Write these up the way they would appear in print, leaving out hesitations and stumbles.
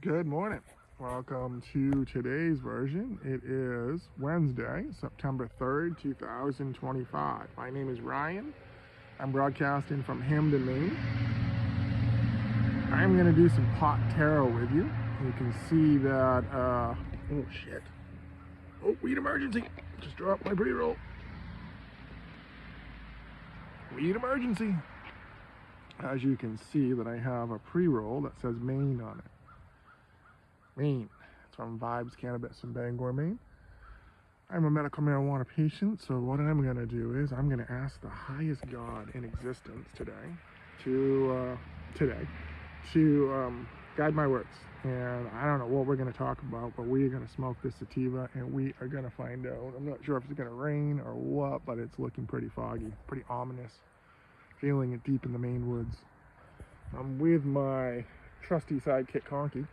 Good morning. Welcome to today's version. It is Wednesday, September 3rd, 2025. My name is Ryan. I'm broadcasting from Hamden, Maine. I'm going to do some pot tarot with you. You can see that, oh shit. Oh, weed emergency. Just dropped my pre-roll. Weed emergency. As you can see that I have a pre-roll that says Maine on it. Maine. It's from Vibes Cannabis in Bangor, Maine. I'm a medical marijuana patient, so what I'm going to do is I'm going to ask the highest God in existence today to guide my words. And I don't know what we're going to talk about, but we are going to smoke this sativa and we are going to find out. I'm not sure if it's going to rain or what, but it's looking pretty foggy, pretty ominous. Feeling it deep in the Maine woods. I'm with my trusty sidekick, Conky.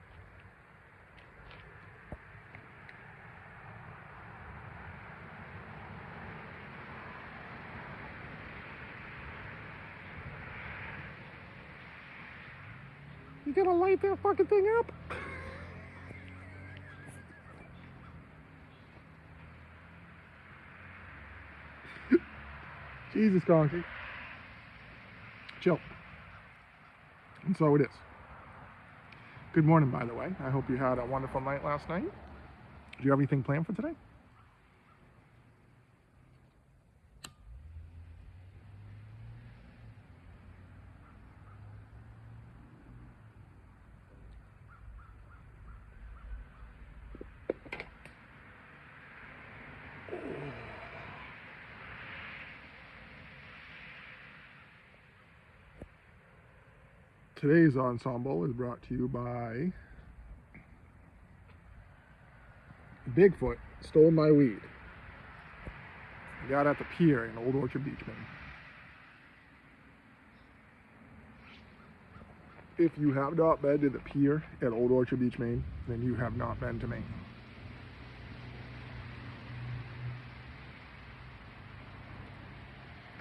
You gonna light that fucking thing up? Jesus, Donkey. Chill. And so it is. Good morning, by the way. I hope you had a wonderful night last night. Do you have anything planned for today? Today's ensemble is brought to you by Bigfoot Stole My Weed. I got at the pier in Old Orchard Beach, Maine. If you have not been to the pier at Old Orchard Beach, Maine, then you have not been to Maine.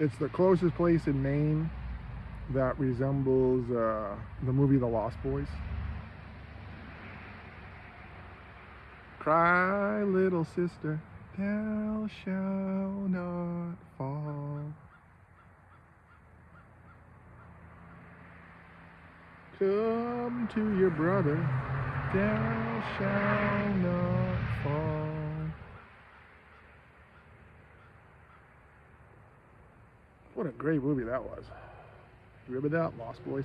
It's the closest place in Maine that resembles the movie The Lost Boys. Cry, little sister, thou shalt not fall. Come to your brother, thou shalt not fall. What a great movie that was. You remember that, Lost Boys?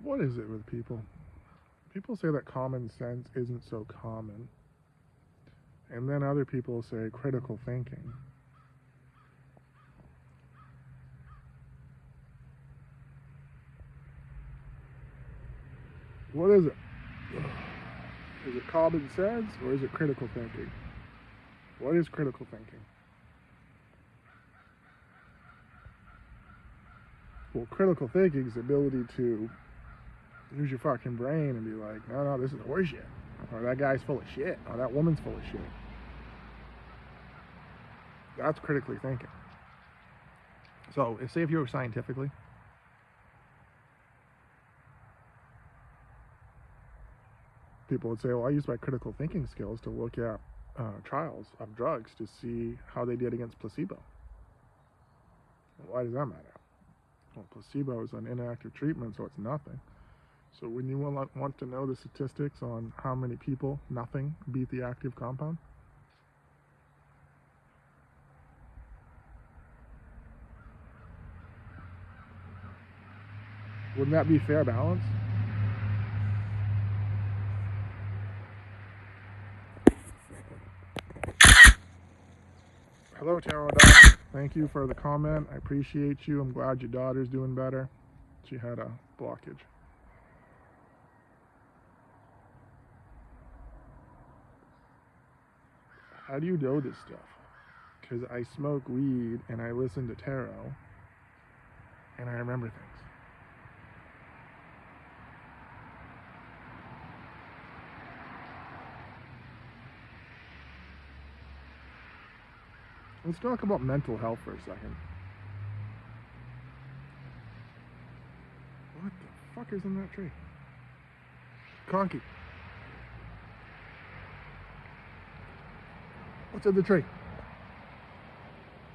What is it with people? People say that common sense isn't so common. And then other people say critical thinking. What is it? Is it common sense or is it critical thinking? What is critical thinking? Well, critical thinking is the ability to use your fucking brain and be like, no, this is horseshit. Or that guy's full of shit. Or that woman's full of shit. That's critically thinking. So, say if you were scientifically, people would say, well, I use my critical thinking skills to look at trials of drugs to see how they did against placebo. Why does that matter? Well, placebo is an inactive treatment, so it's nothing. So when you want to know the statistics on how many people, nothing, beat the active compound, wouldn't that be fair balance? Hello, Tarot Dog. Thank you for the comment. I appreciate you. I'm glad your daughter's doing better. She had a blockage. How do you know this stuff? Because I smoke weed and I listen to tarot and I remember things. Let's talk about mental health for a second. What the fuck is in that tree? Conky. What's in the tree?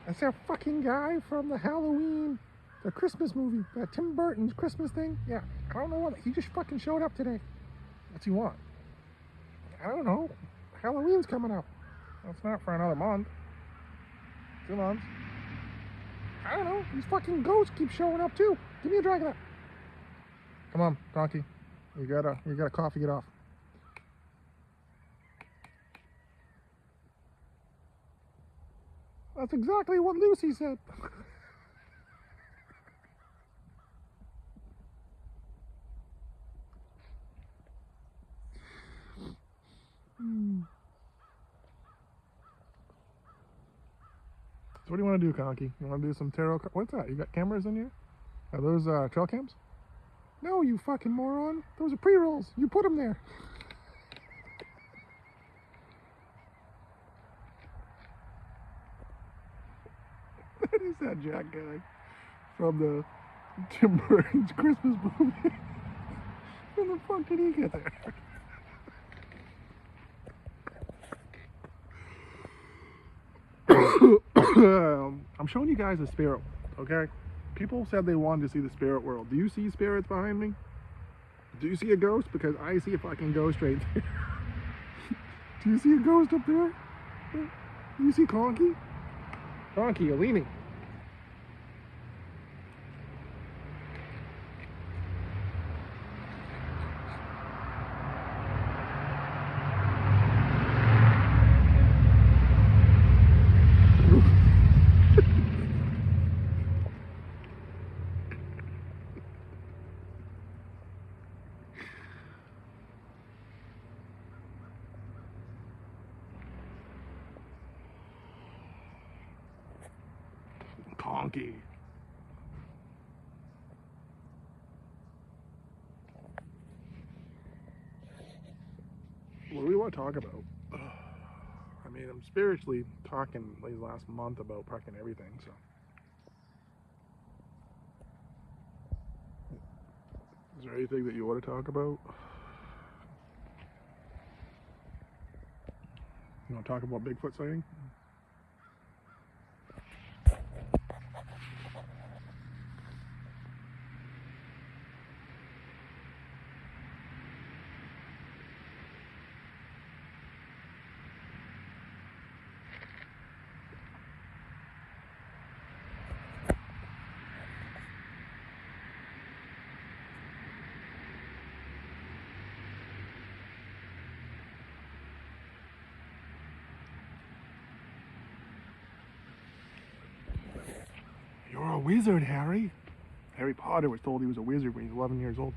That's that fucking guy from the Halloween, the Christmas movie, that Tim Burton's Christmas thing. Yeah, I don't know what, he just fucking showed up today. What's he want? I don't know. Halloween's coming up. That's not for another month. 2 months. I don't know. These fucking ghosts keep showing up too. Give me a drag of that. Come on, Donkey. You gotta cough to get off. That's exactly what Lucy said. So what do you want to do, Conky? You want to do some tarot? What's that? You got cameras in here? Are those trail cams? No, you fucking moron. Those are pre-rolls. You put them there. That is that Jack guy from the Tim Burton's Christmas movie. When the fuck did he get there? I'm showing you guys a spirit, okay? People said they wanted to see the spirit world. Do you see spirits behind me? Do you see a ghost? Because I see a fucking ghost right there. Do you see a ghost up there? Do you see Conky? Conky, you're leaning. Conky. What do we want to talk about? I mean, I'm spiritually talking these last month about fucking everything, so. Is there anything that you want to talk about? You want to talk about Bigfoot sighting? You're a wizard, Harry. Harry Potter was told he was a wizard when he was 11 years old.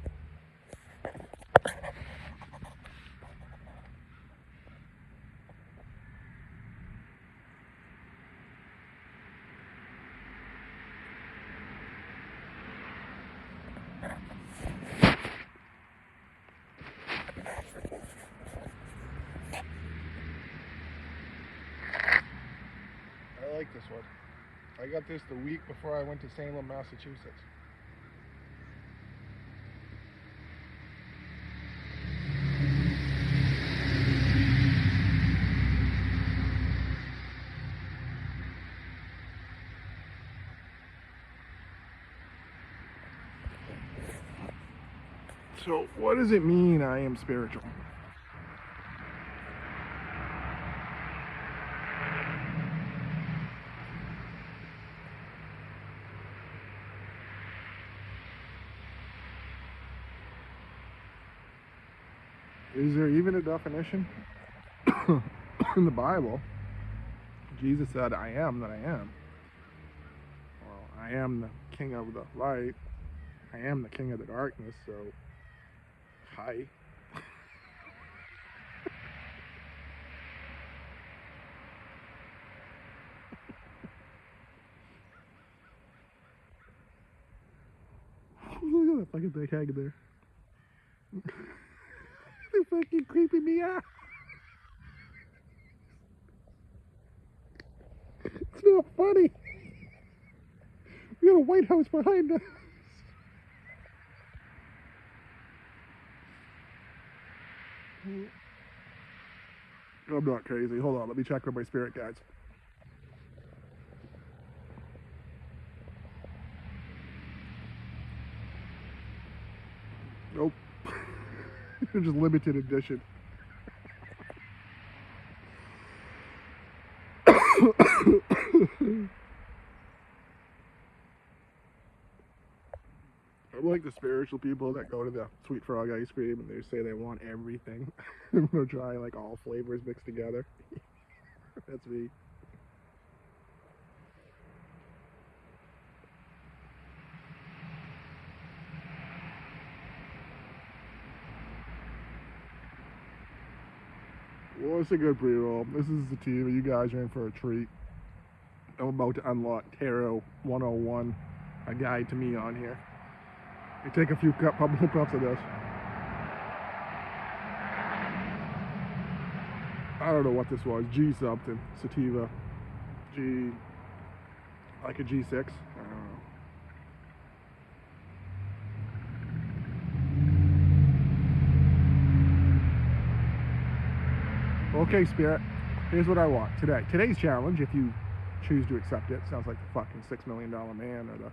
I like this one. I got this the week before I went to Salem, Massachusetts. So, what does it mean I am spiritual? Is there even a definition? In the Bible, Jesus said, I am that I am. Well, I am the king of the light. I am the king of the darkness, so hi. fucking thing hanging there. They're fucking creeping me out. It's not funny. We got a White House behind us. I'm not crazy. Hold on, let me check with my spirit guides. Nope. They're just limited edition. I'm like the spiritual people that go to the Sweet Frog ice cream and they say they want everything. I'm gonna try like all flavors mixed together. That's me. Well, it's a good pre-roll. This is the team. You guys are in for a treat. I'm about to unlock Tarot 101, a guide to me on here. I take a few puffs of this. I don't know what this was. G something. Sativa. G. Like a G6. I don't know. Okay, Spirit. Here's what I want today. Today's challenge, if you choose to accept it, sounds like the fucking $6 million man or the...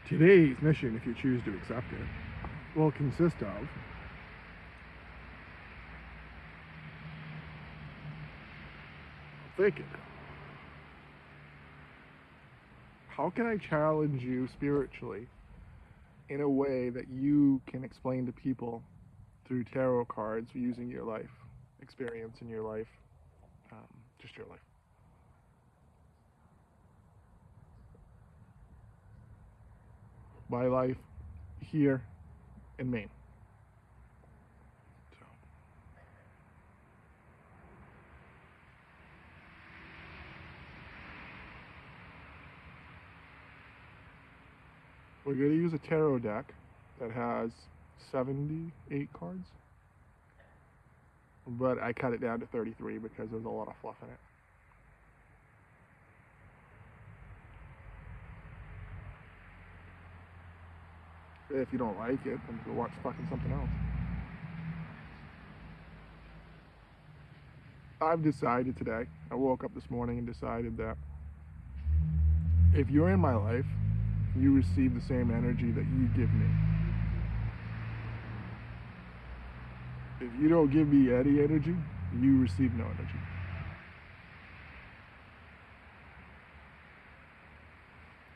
Today's mission, if you choose to accept it, will consist of thinking, how can I challenge you spiritually in a way that you can explain to people through tarot cards using your life experience in your life, just your life. My life here in Maine. So. We're going to use a tarot deck that has 78 cards, but I cut it down to 33 because there's a lot of fluff in it. If you don't like it, then go watch fucking something else. I've decided today, I woke up this morning and decided that if you're in my life, you receive the same energy that you give me. If you don't give me any energy, you receive no energy.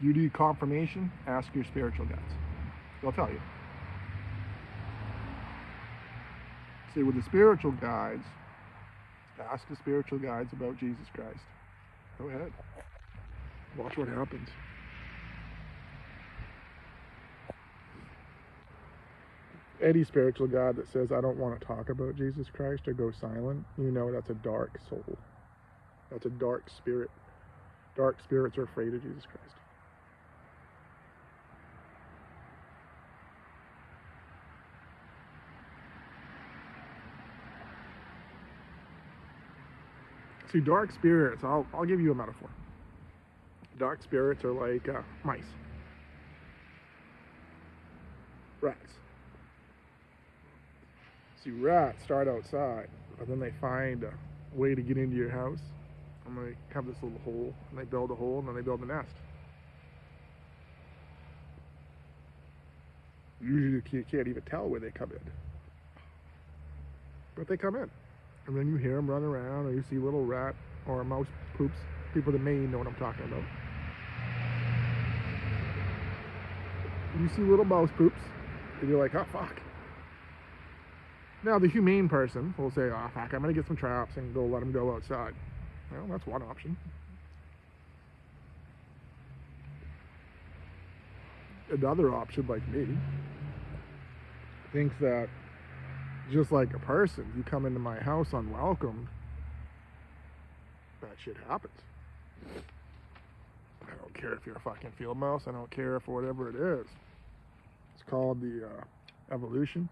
You need confirmation, ask your spiritual guides. They'll tell you. See, with the spiritual guides, ask the spiritual guides about Jesus Christ. Go ahead. Watch what happens. Any spiritual guide that says, I don't want to talk about Jesus Christ or go silent, you know that's a dark soul. That's a dark spirit. Dark spirits are afraid of Jesus Christ. See, dark spirits, I'll give you a metaphor. Dark spirits are like mice. Rats. See, rats start outside, but then they find a way to get into your house, and they have this little hole, and they build a hole, and then they build a nest. Usually you can't even tell where they come in. But they come in. And then you hear them run around, or you see little rat or mouse poops. People in Maine know what I'm talking about. You see little mouse poops, and you're like, oh, fuck. Now, the humane person will say, oh, fuck, I'm going to get some traps and go let them go outside. Well, that's one option. Another option, like me, thinks that just like a person, you come into my house unwelcome, that shit happens. I don't care if you're a fucking field mouse. I don't care if whatever it is. called the evolution.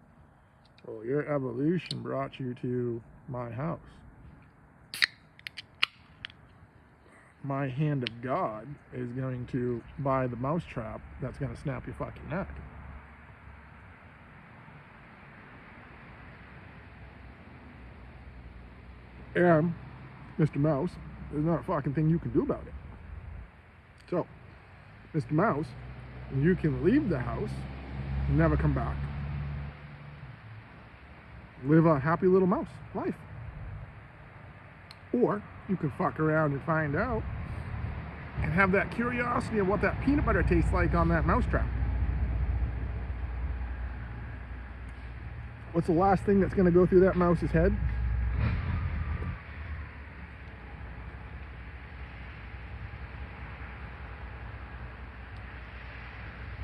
Well, your evolution brought you to my house. My hand of God is going to buy the mousetrap that's going to snap your fucking neck. And Mr. Mouse, there's not a fucking thing you can do about it. So, Mr. Mouse, you can leave the house and never come back. Live a happy little mouse life. Or you can fuck around and find out and have that curiosity of what that peanut butter tastes like on that mousetrap. What's the last thing that's going to go through that mouse's head?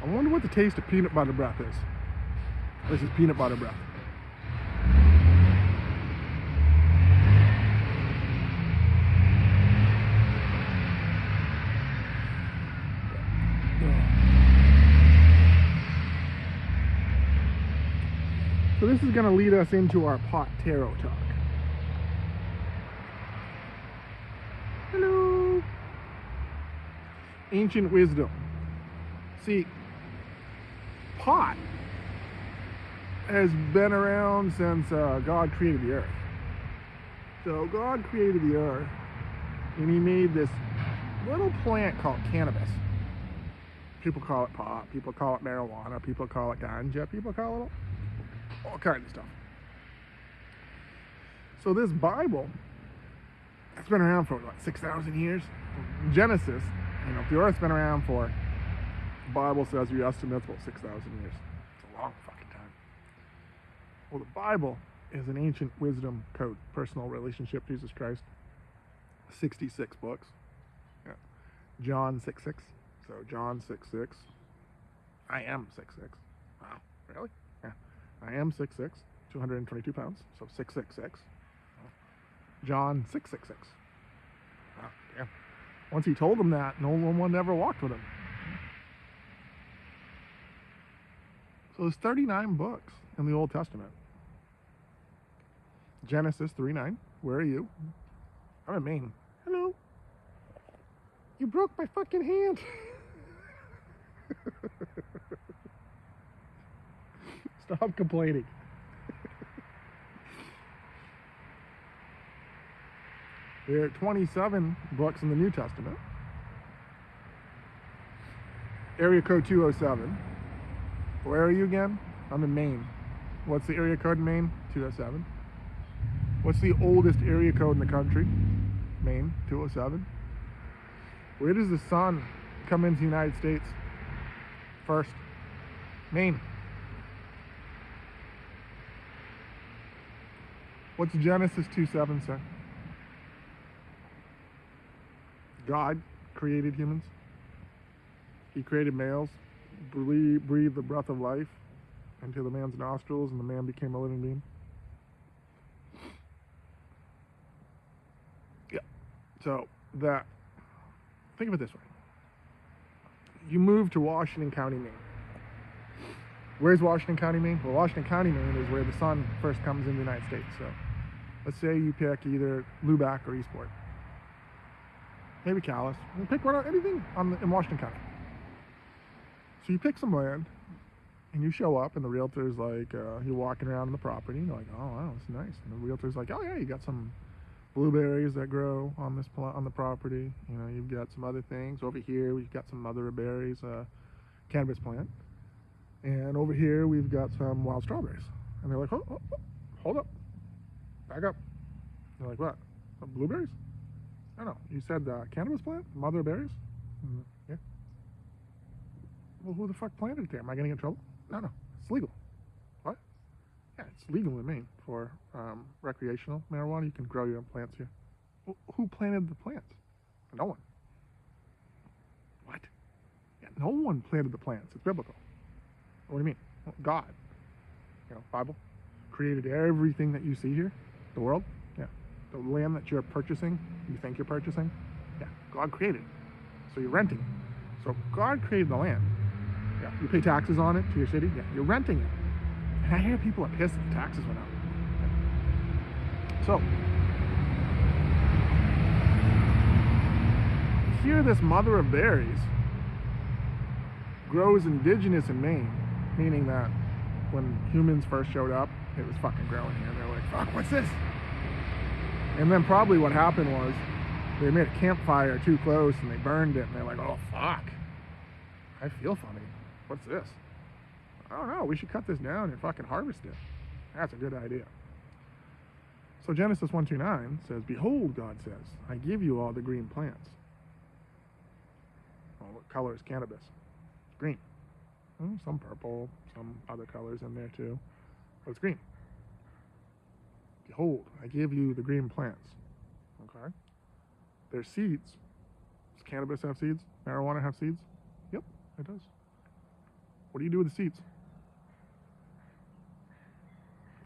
I wonder what the taste of peanut butter breath is. This is peanut butter breath. So this is going to lead us into our pot tarot talk. Hello. Ancient wisdom. See, pot has been around since God created the earth. So God created the earth and he made this little plant called cannabis. People call it pot, people call it marijuana, people call it ganja, people call it all kinds of stuff. So this Bible, it's been around for what, 6,000 years? Genesis, you know, if the earth's been around for, the Bible says we estimate about 6,000 years. It's a long fucking time. Well, the Bible is an ancient wisdom code, personal relationship, Jesus Christ. 66 books. Yeah. John 6:6. So John 6:6. I am 6'6". Wow, really? Yeah. I am 6'6", 222 pounds, so 666. John 666. Wow, yeah. Once he told them that, no one ever walked with him. So there's 39 books in the Old Testament. Genesis 3:9. Where are you? I'm in Maine. Hello. You broke my fucking hand. Stop complaining. There are 27 books in the New Testament. Area code 207. Where are you again? I'm in Maine. What's the area code in Maine? 207. What's the oldest area code in the country? Maine, 207. Where does the sun come into the United States first? Maine. What's Genesis 2:7 say? God created humans. He created males, breathed the breath of life into the man's nostrils, and the man became a living being. Yeah. So that, think of it this way. You move to Washington County, Maine. Where's Washington County, Maine? Well, Washington County, Maine is where the sun first comes in the United States. So let's say you pick either Lubac or Eastport. Maybe Calais. You pick anything in Washington County. So you pick some land, and you show up, and the realtor's like, you're walking around on the property, and you're like, oh, wow, it's nice. And the realtor's like, oh, yeah, you got some blueberries that grow on the property. You know, you've got some other things. Over here, we've got some other berries, cannabis plant. And over here, we've got some wild strawberries. And they're like, oh, hold up. Back up. You're like, what? Blueberries? No. You said cannabis plant? Mother berries? Yeah. Well, who the fuck planted it there? Am I getting in trouble? No. It's legal. What? Yeah, it's legal in Maine for recreational marijuana. You can grow your own plants here. Well, who planted the plants? No one. What? Yeah, no one planted the plants. It's biblical. What do you mean? Well, God. You know, Bible created everything that you see here. The world. Yeah. The land that you're purchasing, you think you're purchasing. Yeah. God created it. So you're renting it. So God created the land. Yeah. You pay taxes on it to your city? Yeah. You're renting it. And I hear people are pissed that the taxes went up. So, here this mother of berries grows indigenous in Maine, meaning that when humans first showed up, it was fucking growing here. They're like, fuck, what's this? And then probably what happened was they made a campfire too close and they burned it and they're like, oh fuck, I feel funny. What's this? I don't know, we should cut this down and fucking harvest it. That's a good idea. So Genesis 1:2-9 says, behold, God says, I give you all the green plants. Well, what color is cannabis? It's green. Well, some purple, some other colors in there too, but it's green. Behold, I give you the green plants. Okay? There's seeds. Does cannabis have seeds? Marijuana have seeds? Yep, it does. What do you do with the seeds?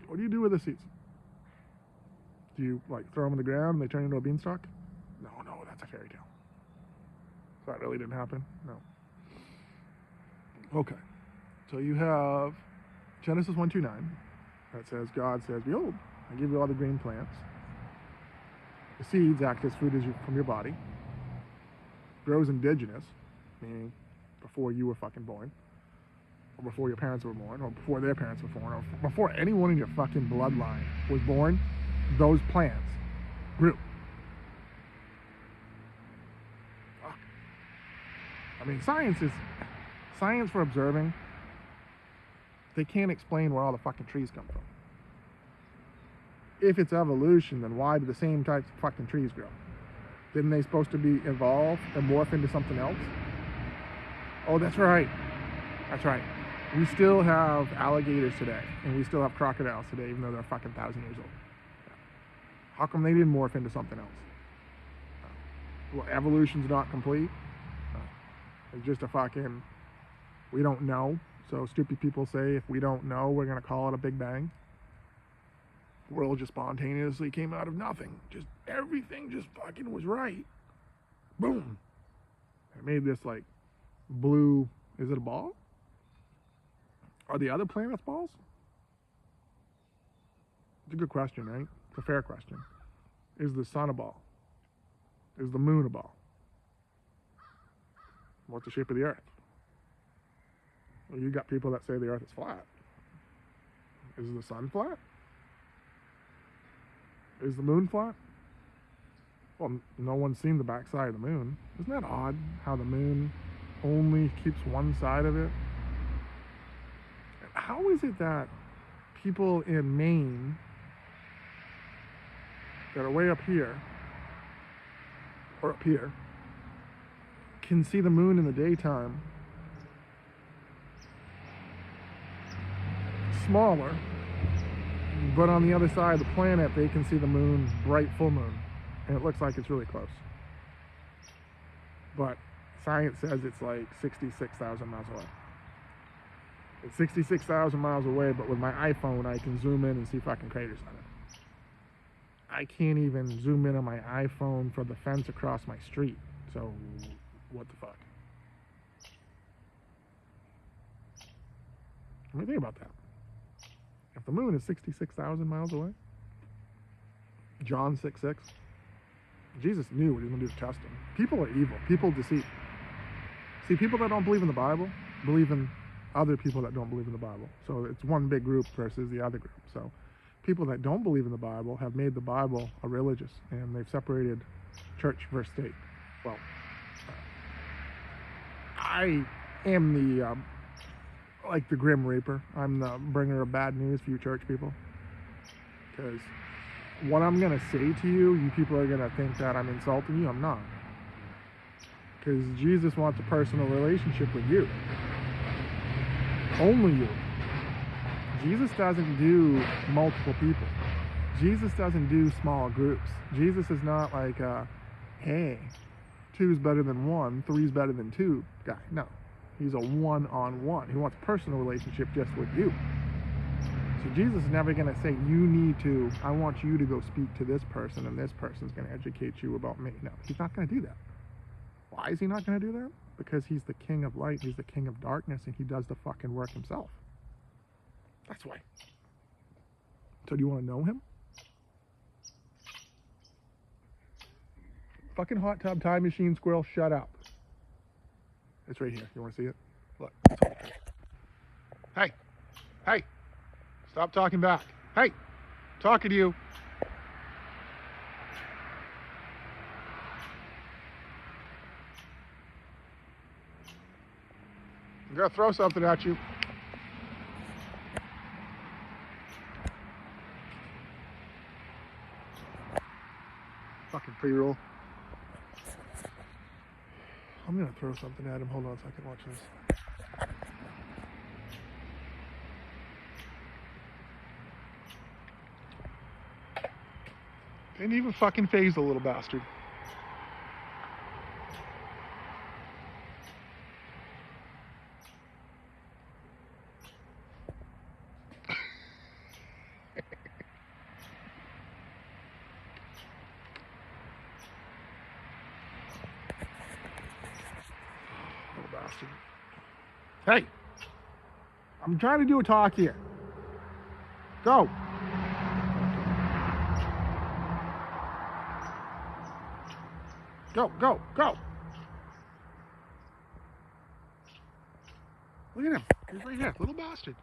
What do you do with the seeds? Do you like throw them in the ground and they turn into a beanstalk? No, that's a fairy tale. That really didn't happen? No. Okay. So you have Genesis 1:2-9 that says, God says, behold, I give you all the green plants. The seeds act as food from your body. Grows indigenous, meaning before you were fucking born, or before your parents were born, or before their parents were born, or before anyone in your fucking bloodline was born, those plants grew. Fuck. I mean, science for observing, they can't explain where all the fucking trees come from. If it's evolution, then why do the same types of fucking trees grow? Didn't they supposed to be evolved and morph into something else? Oh, that's right. That's right. We still have alligators today, and we still have crocodiles today, even though they're fucking 1,000 years old. How come they didn't morph into something else? Well, evolution's not complete. It's just a fucking, we don't know. So stupid people say, if we don't know, we're going to call it a Big Bang. The world just spontaneously came out of nothing. Just everything just fucking was right. Boom. I made this like blue, is it a ball? Are the other planets balls? It's a good question, right? It's a fair question. Is the sun a ball? Is the moon a ball? What's the shape of the earth? Well, you got people that say the earth is flat. Is the sun flat? Is the moon flat? Well, no one's seen the backside of the moon. Isn't that odd how the moon only keeps one side of it? How is it that people in Maine that are way up here, or up here, can see the moon in the daytime smaller, but on the other side of the planet they can see the moon bright full moon, and it looks like it's really close, but science says it's like 66,000 miles away. It's 66,000 miles away, but with my iPhone I can zoom in and see fucking craters on it. I can't even zoom in on my iPhone for the fence across my street, so what the fuck? I mean, think about that. If the moon is 66,000 miles away, John 6:6, Jesus knew what he was going to do to test him. People are evil. People deceive. See, people that don't believe in the Bible believe in other people that don't believe in the Bible. So it's one big group versus the other group. So people that don't believe in the Bible have made the Bible a religious, and they've separated church versus state. Well, I am the like the Grim Reaper. I'm the bringer of bad news for you church people, because what I'm gonna say to you, you people are gonna think that I'm insulting you. I'm not, because Jesus wants a personal relationship with you, only you. Jesus doesn't do multiple people. Jesus doesn't do small groups. Jesus is not like hey, 2's better than 1, 3's better than 2 guy. No, he's a one-on-one. He wants a personal relationship just with you. So Jesus is never going to say, I want you to go speak to this person and this person's going to educate you about me. No, he's not going to do that. Why is he not going to do that? Because he's the king of light, he's the king of darkness, and he does the fucking work himself. That's why. So do you want to know him? Fucking hot tub time machine squirrel, shut up. It's right here. You want to see it? Look. Hey. Hey. Stop talking back. Hey. Talking to you. I'm gonna throw something at you. Fucking pre-roll. I'm gonna throw something at him. Hold on a second. Watch this. Didn't even fucking phase the little bastard. Little bastard. Hey! I'm trying to do a talk here. Go! Go, go, go! Look at him. He's right here. Little bastard.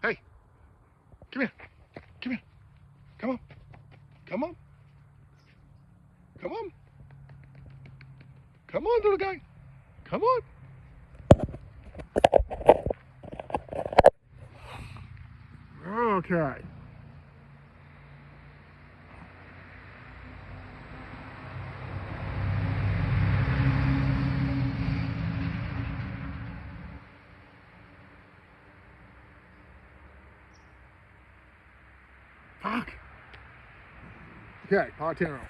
Hey! Come here. Come here. Come on. Come on. Come on. Come on, little guy. Come on. Okay. Fuck. Okay, Hot Tarot.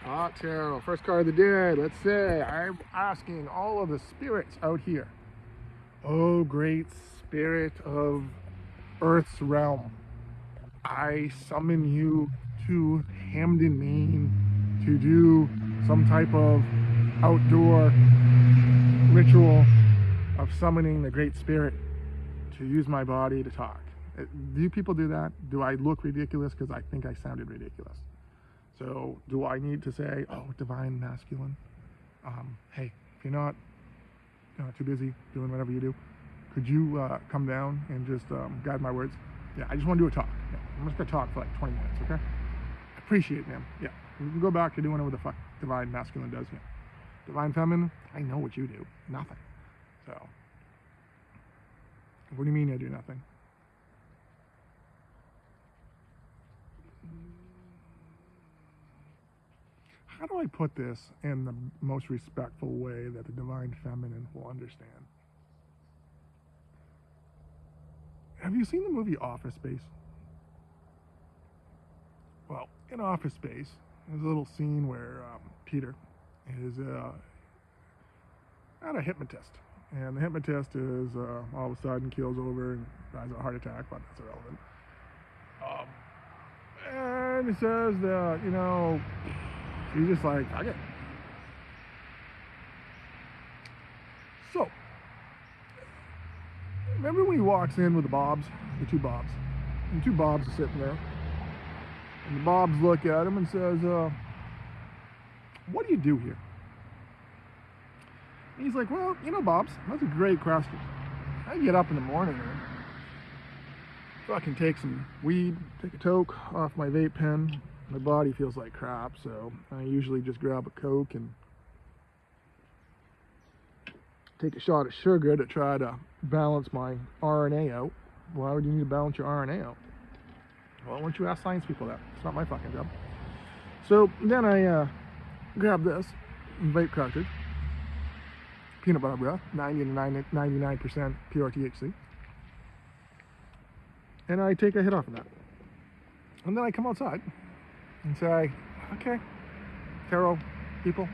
Hot Tarot. First card of the day. Let's say I'm asking all of the spirits out here. Oh, great spirit of Earth's realm. I summon you to Hamden, Maine to do some type of outdoor ritual of summoning the Great Spirit to use my body to talk. Do you people do that? Do I look ridiculous because I think I sounded ridiculous? So do I need to say, oh, divine masculine? Hey, if you're not too busy doing whatever you do, could you come down and just guide my words? Yeah, I just want to do a talk. Yeah, I'm just going to talk for like 20 minutes, okay? I appreciate it, man. Yeah, we can go back to doing whatever the fuck divine masculine does. Yeah. Divine feminine, I know what you do. Nothing. So, what do you mean I do nothing? How do I put this in the most respectful way that the divine feminine will understand? Have you seen the movie Office Space? Well, in Office Space, there's a little scene where Peter is at a hypnotist. And the hypnotist is all of a sudden keels over and dies of a heart attack, but that's irrelevant. And he says that, he's just like, okay. So, remember when he walks in with the Bobs? The two Bobs. And two Bobs are sitting there. And the Bobs look at him and says, what do you do here? And he's like, well, Bobs, that's a great question. I get up in the morning and fucking take some weed, take a toke off my vape pen. My body feels like crap, so I usually just grab a Coke and take a shot of sugar to try to balance my RNA out. Why would you need to balance your RNA out? Well, why don't you ask science people that? It's not my fucking job. So then I grab this vape cartridge, peanut butter breath, 99% pure THC, and I take a hit off of that. And then I come outside and say, okay, tarot people,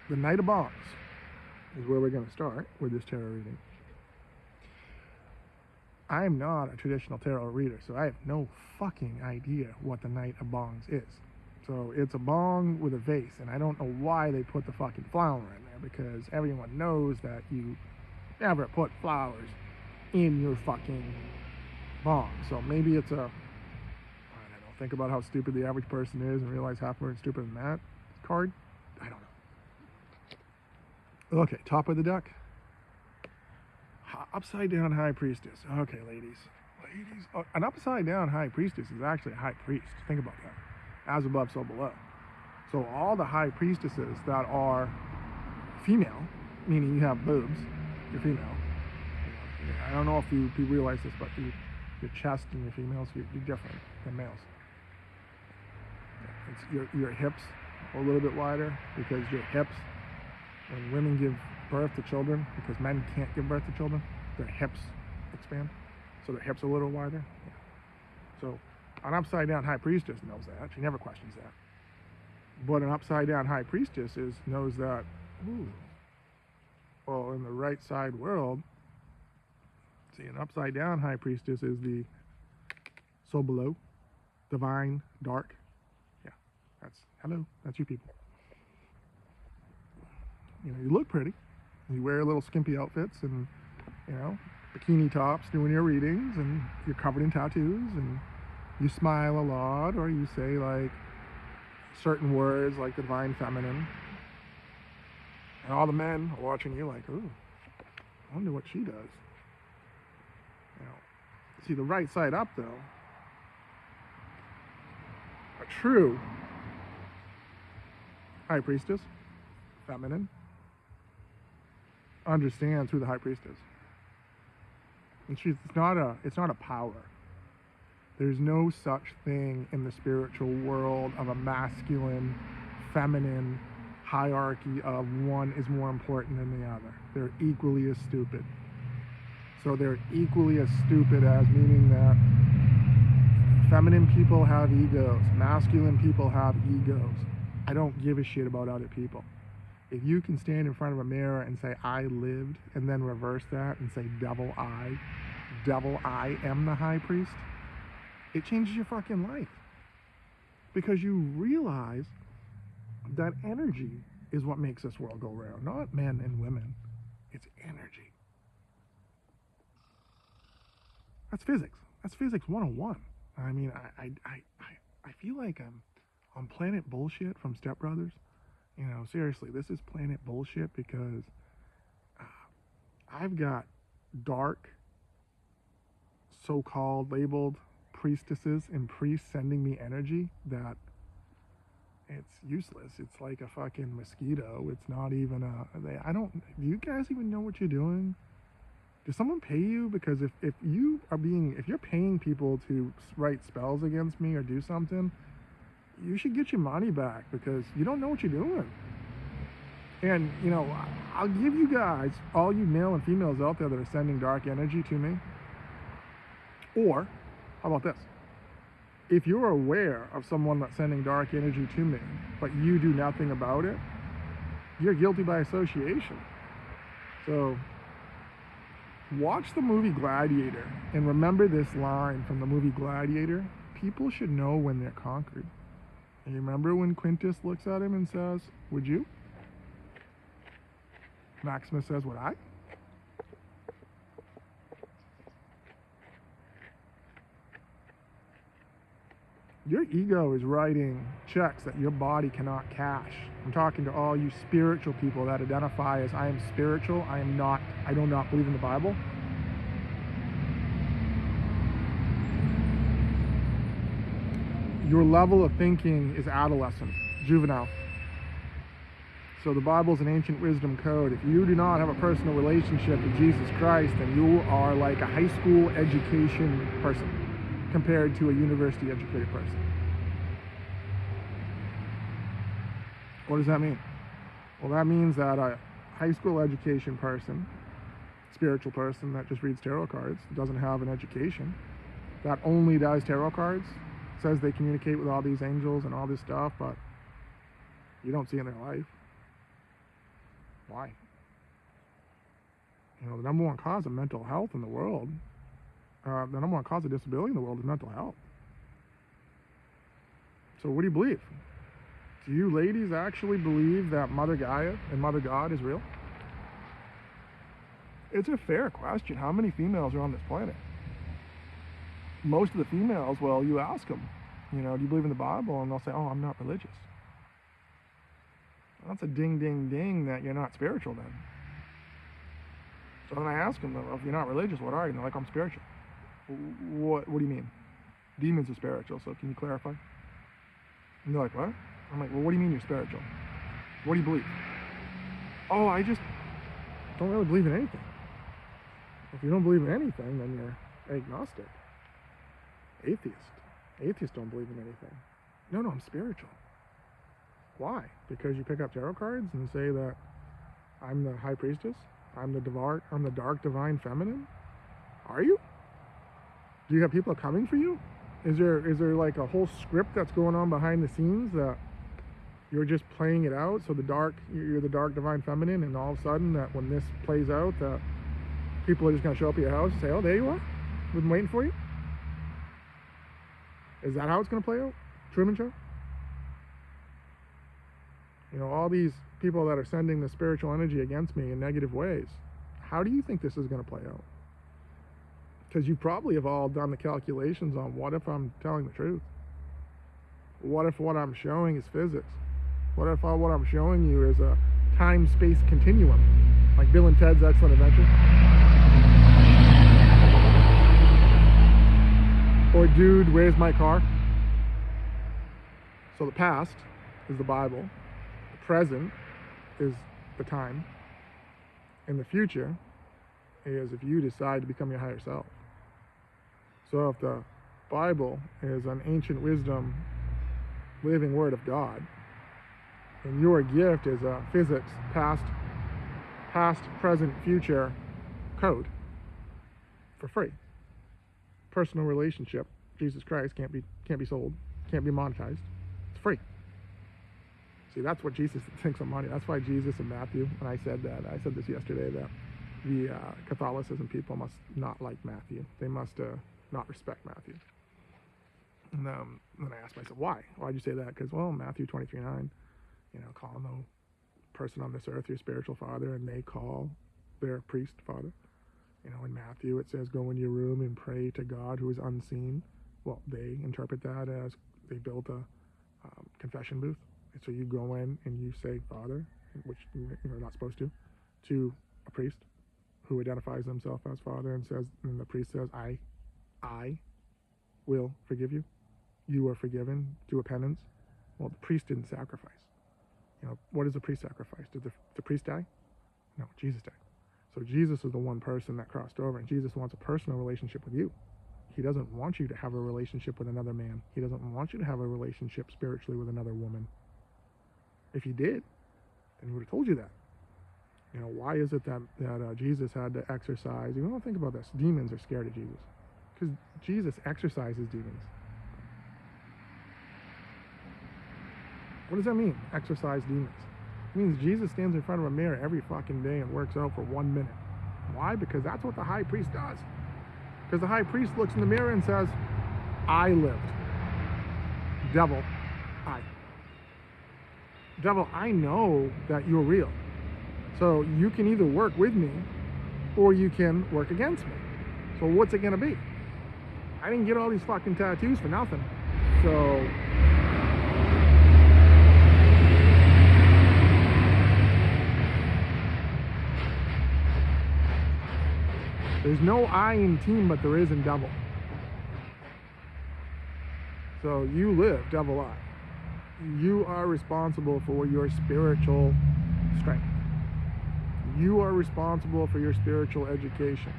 the Knight of Bongs is where we're going to start with this tarot reading. I am not a traditional tarot reader, so I have no fucking idea what the Knight of Bongs is. So it's a bong with a vase, and I don't know why they put the fucking flower in there, because everyone knows that you never put flowers in your fucking bong. So maybe it's a, I don't know, think about how stupid the average person is and realize half more stupider than that card. I don't know. Okay, top of the deck. Upside down high priestess. Okay, ladies. An upside down high priestess is actually a high priest. Think about that. As above, so below. So all the high priestesses that are female, meaning you have boobs, you're female. I don't know if you realize this, but your chest and your females, you're different than males. It's your hips are a little bit wider, because your hips, when women give birth to children, because men can't give birth to children, their hips expand. So their hips are a little wider. Yeah. So an upside down high priestess knows that. She never questions that. But an upside down high priestess knows that, ooh, well, in the right side world, see, an upside down high priestess is the so below, divine, dark. Yeah, that's you people. You know, you look pretty. You wear little skimpy outfits and, you know, bikini tops doing your readings, and you're covered in tattoos, and you smile a lot, or you say like certain words like the divine feminine, and all the men are watching you like, ooh, I wonder what she does. You know, see, the right side up though, a true high priestess, feminine, understands who the high priest is. And it's not a power. There's no such thing in the spiritual world of a masculine, feminine hierarchy of one is more important than the other. They're equally as stupid. So they're equally as stupid as meaning that feminine people have egos, masculine people have egos. I don't give a shit about other people. If you can stand in front of a mirror and say, I lived, and then reverse that and say, devil, I am the high priest, it changes your fucking life. Because you realize that energy is what makes this world go round, not men and women. It's energy. That's physics. That's physics 101. I mean, I feel like I'm on Planet Bullshit from Step Brothers. You know, seriously, this is Planet Bullshit, because I've got dark, so-called labeled priestesses and priests sending me energy that it's useless. It's like a fucking mosquito. It's not even do you guys even know what you're doing? Does someone pay you? Because if you're paying people to write spells against me or do something, you should get your money back, because you don't know what you're doing. And, you know, I'll give you guys, all you male and females out there that are sending dark energy to me, or, how about this? If you're aware of someone that's sending dark energy to me, but you do nothing about it, you're guilty by association. So, watch the movie Gladiator, and remember this line from the movie Gladiator: people should know when they're conquered. And you remember when Quintus looks at him and says, would you? Maximus says, would I? Your ego is writing checks that your body cannot cash. I'm talking to all you spiritual people that identify as, I am spiritual, I do not believe in the Bible. Your level of thinking is adolescent, juvenile. So the Bible is an ancient wisdom code. If you do not have a personal relationship with Jesus Christ, then you are like a high school education person compared to a university educated person. What does that mean? Well, that means that a high school education person, spiritual person that just reads tarot cards, doesn't have an education, that only does tarot cards, says they communicate with all these angels and all this stuff, but you don't see in their life. Why? You know, the number one cause of mental health in the world, the number one cause of disability in the world is mental health. So what do you believe? Do you ladies actually believe that Mother Gaia and Mother God is real? It's a fair question. How many females are on this planet? Most of the females, well, you ask them, do you believe in the Bible? And they'll say, oh, I'm not religious. That's a ding, ding, ding that you're not spiritual then. So then I ask them, well, if you're not religious, what are you? And they're like, I'm spiritual. What do you mean? Demons are spiritual, so can you clarify? And they're like, what? I'm like, well, what do you mean you're spiritual? What do you believe? Oh, I just don't really believe in anything. If you don't believe in anything, then you're agnostic. Atheist. Atheists don't believe in anything. No, I'm spiritual. Why? Because you pick up tarot cards and say that I'm the high priestess? I'm the dark divine feminine? Are you? Do you have people coming for you? Is there like a whole script that's going on behind the scenes that you're just playing it out? So you're the dark divine feminine, and all of a sudden that when this plays out, that people are just going to show up at your house and say, oh, there you are. We've been waiting for you. Is that how it's going to play out? Truman Show? All these people that are sending the spiritual energy against me in negative ways, how do you think this is going to play out? Because you probably have all done the calculations on what if I'm telling the truth? What if what I'm showing is physics? What if what I'm showing you is a time-space continuum, like Bill and Ted's Excellent Adventure? Or Dude, Where's My Car? So the past is the Bible, the present is the time, and the future is if you decide to become your higher self. So if the Bible is an ancient wisdom, living word of God, and your gift is a physics, past, present, future code for free. Personal relationship, Jesus Christ can't be sold, can't be monetized. It's free. See, that's what Jesus thinks of money. That's why Jesus and Matthew, and I said this yesterday, that the Catholicism people must not like Matthew. They must not respect Matthew. And then I asked myself, why? Why'd you say that? Because, well, Matthew 23:9, call no person on this earth your spiritual father, and they call their priest father. In Matthew it says, go in your room and pray to God who is unseen. Well, they interpret that as they built a confession booth. And so you go in and you say Father, which you're not supposed to a priest who identifies himself as Father, and the priest says, I will forgive you. You are forgiven. Do a penance. Well, the priest didn't sacrifice. What does the priest sacrifice? Did the priest die? No, Jesus died. So Jesus is the one person that crossed over, and Jesus wants a personal relationship with you. He doesn't want you to have a relationship with another man. He doesn't want you to have a relationship spiritually with another woman. If he did, then he would have told you that. Why is it that Jesus had to exorcise? Think about this. Demons are scared of Jesus because Jesus exorcises demons. What does that mean, exorcise demons? It means Jesus stands in front of a mirror every fucking day and works out for 1 minute. Why? Because that's what the high priest does. Because the high priest looks in the mirror and says, I lived. Devil, I know that you're real. So you can either work with me or you can work against me. So what's it gonna be? I didn't get all these fucking tattoos for nothing. So there's no I in team, but there is in devil. So you live, devil I. You are responsible for your spiritual strength. You are responsible for your spiritual education.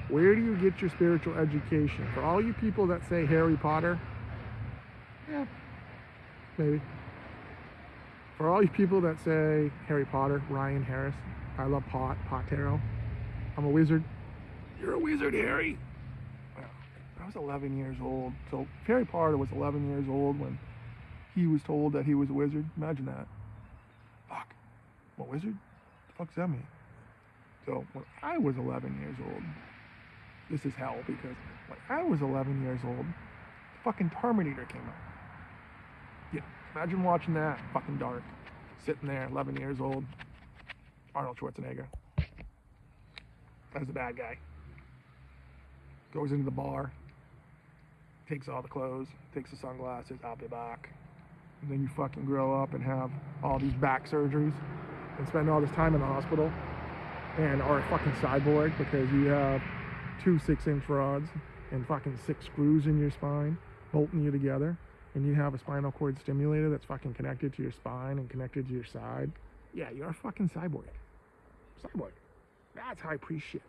Where do you get your spiritual education? For all you people that say Harry Potter, yeah, maybe. For all you people that say Harry Potter, Ryan Harris, I love Potero, I'm a wizard. You're a wizard, Harry. Well, I was 11 years old. So Harry Potter was 11 years old when he was told that he was a wizard. Imagine that. Fuck. I'm a wizard? What the fuck does that mean? So when I was 11 years old, this is hell, because when I was 11 years old, fucking Terminator came out. Yeah, Imagine watching that, fucking dark. Sitting there, 11 years old. Arnold Schwarzenegger. As the bad guy. Goes into the bar. Takes all the clothes. Takes the sunglasses. I'll be back. And then you fucking grow up and have all these back surgeries. And spend all this time in the hospital. And are a fucking cyborg because you have 2 6-inch rods and fucking 6 screws in your spine bolting you together, and you have a spinal cord stimulator that's fucking connected to your spine and connected to your side. Yeah, you're a fucking cyborg. Cyborg. That's high priest shit.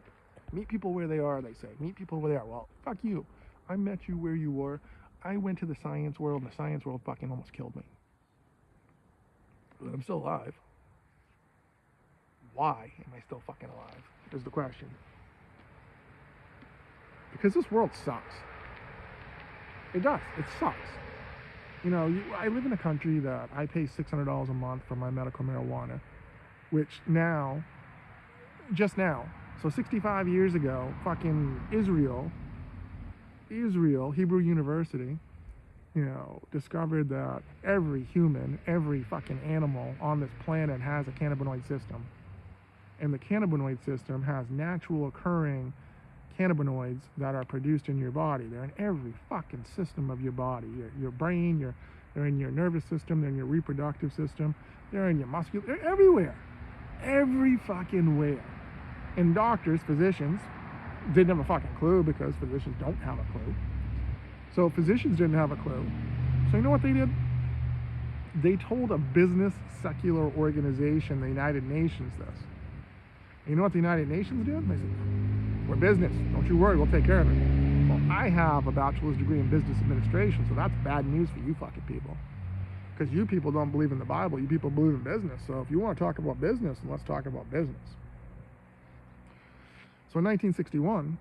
Meet people where they are, they say. Meet people where they are. Well, fuck you. I met you where you were. I went to the science world, and the science world fucking almost killed me. But I'm still alive. Why am I still fucking alive? Is the question. Because this world sucks. It does. It sucks. You know, I live in a country that I pay $600 a month for my medical marijuana, which now, just now, so 65 years ago, fucking Israel, Hebrew University, you know, discovered that every human, every fucking animal on this planet has a cannabinoid system. And the cannabinoid system has natural occurring cannabinoids that are produced in your body. They're in every fucking system of your body. Your brain, they're in your nervous system, they're in your reproductive system, they're in your muscular, they're everywhere. Every fucking where. And doctors, physicians, didn't have a fucking clue because physicians don't have a clue. So physicians didn't have a clue. So you know what they did? They told a business secular organization, the United Nations, this. And you know what the United Nations did? They said, we're business. Don't you worry, we'll take care of it. Well, I have a bachelor's degree in business administration, so that's bad news for you fucking people. Because you people don't believe in the Bible, you people believe in business. So if you want to talk about business, then let's talk about business. So in 1961,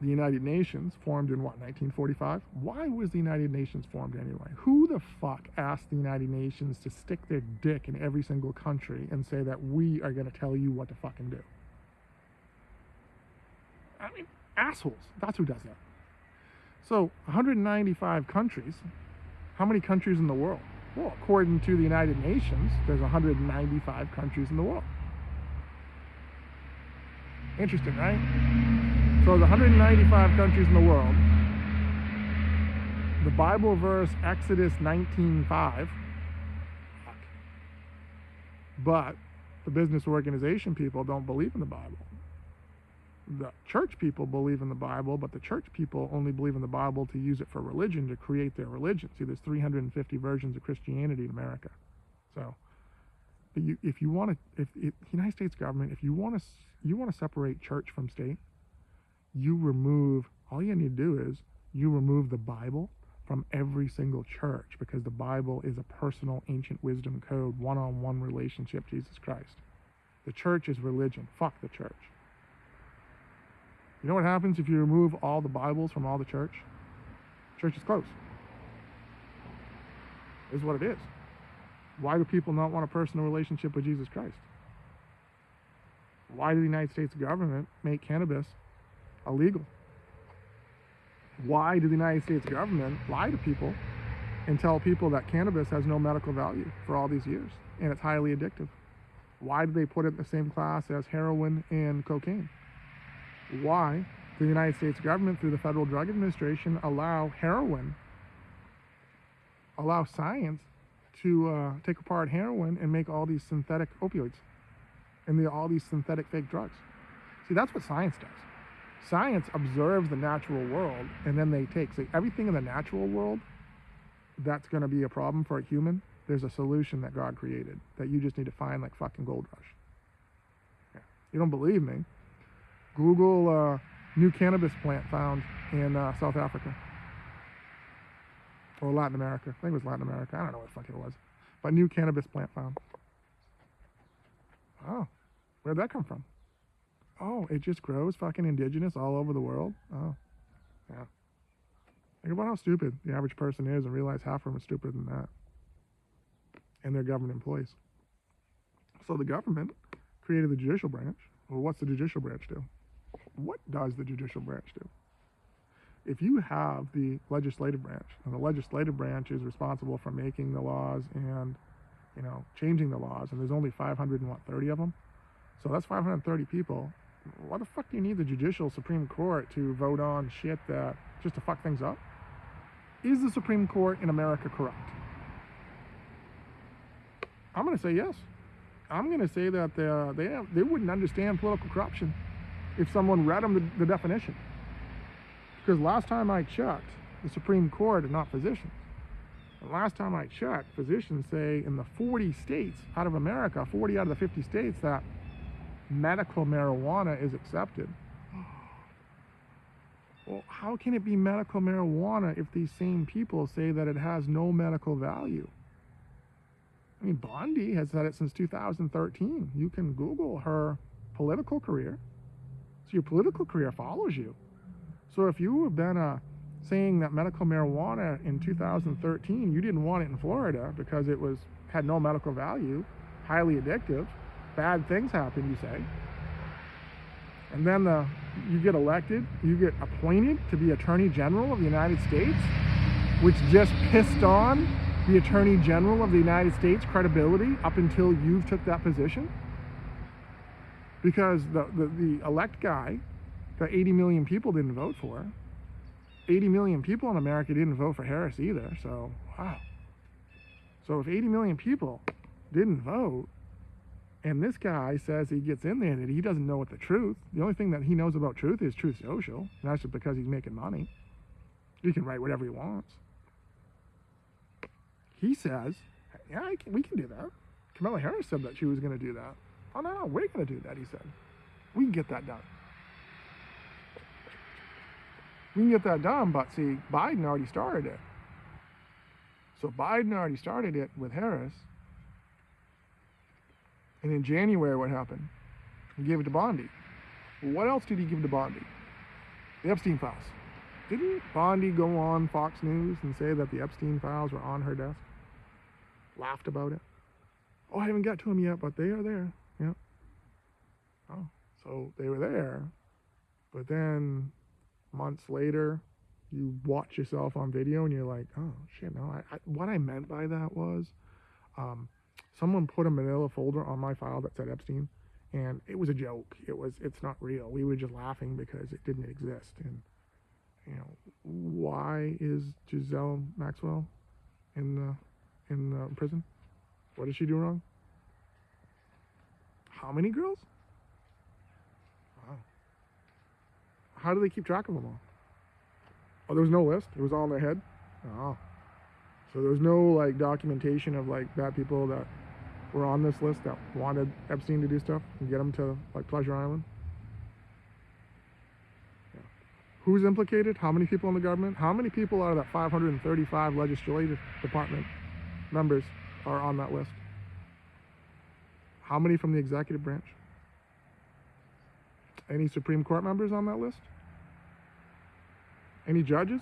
the United Nations formed in what, 1945? Why was the United Nations formed anyway? Who the fuck asked the United Nations to stick their dick in every single country and say that we are going to tell you what to fucking do? I mean, assholes. That's who does that. So 195 countries. How many countries in the world? Well, according to the United Nations, there's 195 countries in the world. Interesting, right? So there's 195 countries in the world. The Bible verse, Exodus 19:5. But the business organization people don't believe in the Bible. The church people believe in the Bible, but the church people only believe in the Bible to use it for religion, to create their religion. See, there's 350 versions of Christianity in America. So, if the United States government, if you want to separate church from state, all you need to do is you remove the Bible from every single church, because the Bible is a personal ancient wisdom code, one-on-one relationship, Jesus Christ. The church is religion. Fuck the church. You know what happens if you remove all the Bibles from all the church? Church is closed. This is what it is. Why do people not want a personal relationship with Jesus Christ? Why did the United States government make cannabis illegal? Why did the United States government lie to people and tell people that cannabis has no medical value for all these years and it's highly addictive? Why did they put it in the same class as heroin and cocaine? Why did the United States government, through the Federal Drug Administration, allow science to take apart heroin and make all these synthetic opioids and all these synthetic fake drugs? See, that's what science does. Science observes the natural world, and then they take, so everything in the natural world that's going to be a problem for a human, there's a solution that God created that you just need to find, like fucking Gold Rush. Yeah. You don't believe me? Google new cannabis plant found in South Africa. Or Latin America. I think it was Latin America. I don't know what the fuck it was. But new cannabis plant found. Oh, where'd that come from? Oh, it just grows fucking indigenous all over the world? Oh, yeah. Think about how stupid the average person is and realize half of them are stupider than that. And they're government employees. So the government created the judicial branch. Well, what's the judicial branch do? What does the judicial branch do? if you have the legislative branch, and the legislative branch is responsible for making the laws and, you know, changing the laws, and there's only 530 of them, so that's 530 people. Why the fuck do you need the judicial Supreme Court to vote on shit that just to fuck things up? Is the Supreme Court in America corrupt? I'm going to say yes. I'm going to say that they wouldn't understand political corruption if someone read them the definition. Because last time I checked, the Supreme Court, and not physicians, and last time I checked, physicians say in the 40 states out of America, 40 out of the 50 states, that medical marijuana is accepted. Well, how can it be medical marijuana if these same people say that it has no medical value? I mean, Bondi has said it since 2013. You can Google her political career. So your political career follows you. So if you have been saying that medical marijuana in 2013, you didn't want it in Florida because it had no medical value, highly addictive, bad things happen, you say. And then you get elected, you get appointed to be Attorney General of the United States, which just pissed on the Attorney General of the United States' credibility up until you took that position. Because the elect guy that 80 million people didn't vote for, 80 million people in America didn't vote for Harris either, so wow. So if 80 million people didn't vote, and this guy says he gets in there and he doesn't know what the truth, the only thing that he knows about truth is Truth Social, and that's just because he's making money. He can write whatever he wants. He says, yeah, we can do that. Kamala Harris said that she was going to do that. Oh, no, we're going to do that, he said. We can get that done. We can get that done, but see, Biden already started it. So Biden already started it with Harris. And in January, what happened? He gave it to Bondi. What else did he give to Bondi? The Epstein files. Didn't Bondi go on Fox News and say that the Epstein files were on her desk? Laughed about it. Oh, I haven't got to them yet, but they are there. Yeah. Oh, so they were there. But then months later, you watch yourself on video and you're like, oh, shit, no. What I meant by that was someone put a manila folder on my file that said Epstein, and it was a joke. It's not real. We were just laughing because it didn't exist. And, you know, why is Giselle Maxwell in prison? What did she do wrong? How many girls? Wow. How do they keep track of them all? Oh, there was no list? It was all in their head? Oh. So there was no, like, documentation of, like, bad people that were on this list that wanted Epstein to do stuff and get him to, like, Pleasure Island? Yeah. Who's implicated? How many people in the government? How many people out of that 535 legislative department members are on that list? How many from the executive branch? Any Supreme Court members on that list? Any judges?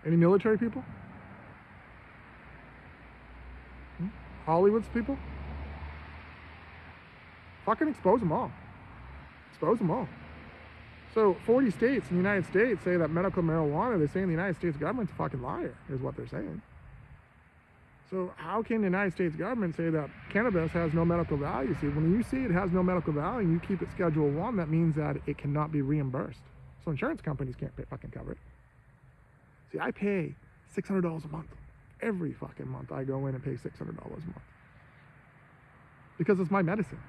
Any military people? Hollywood's people? Fucking expose them all. Expose them all. So 40 states in the United States say that medical marijuana, they're saying the United States government's a fucking liar, is what they're saying. So how can the United States government say that cannabis has no medical value? See, when you say it has no medical value and you keep it Schedule 1, that means that it cannot be reimbursed. So insurance companies can't fucking cover it. See, I pay $600 a month. Every fucking month I go in and pay $600 a month. Because it's my medicine.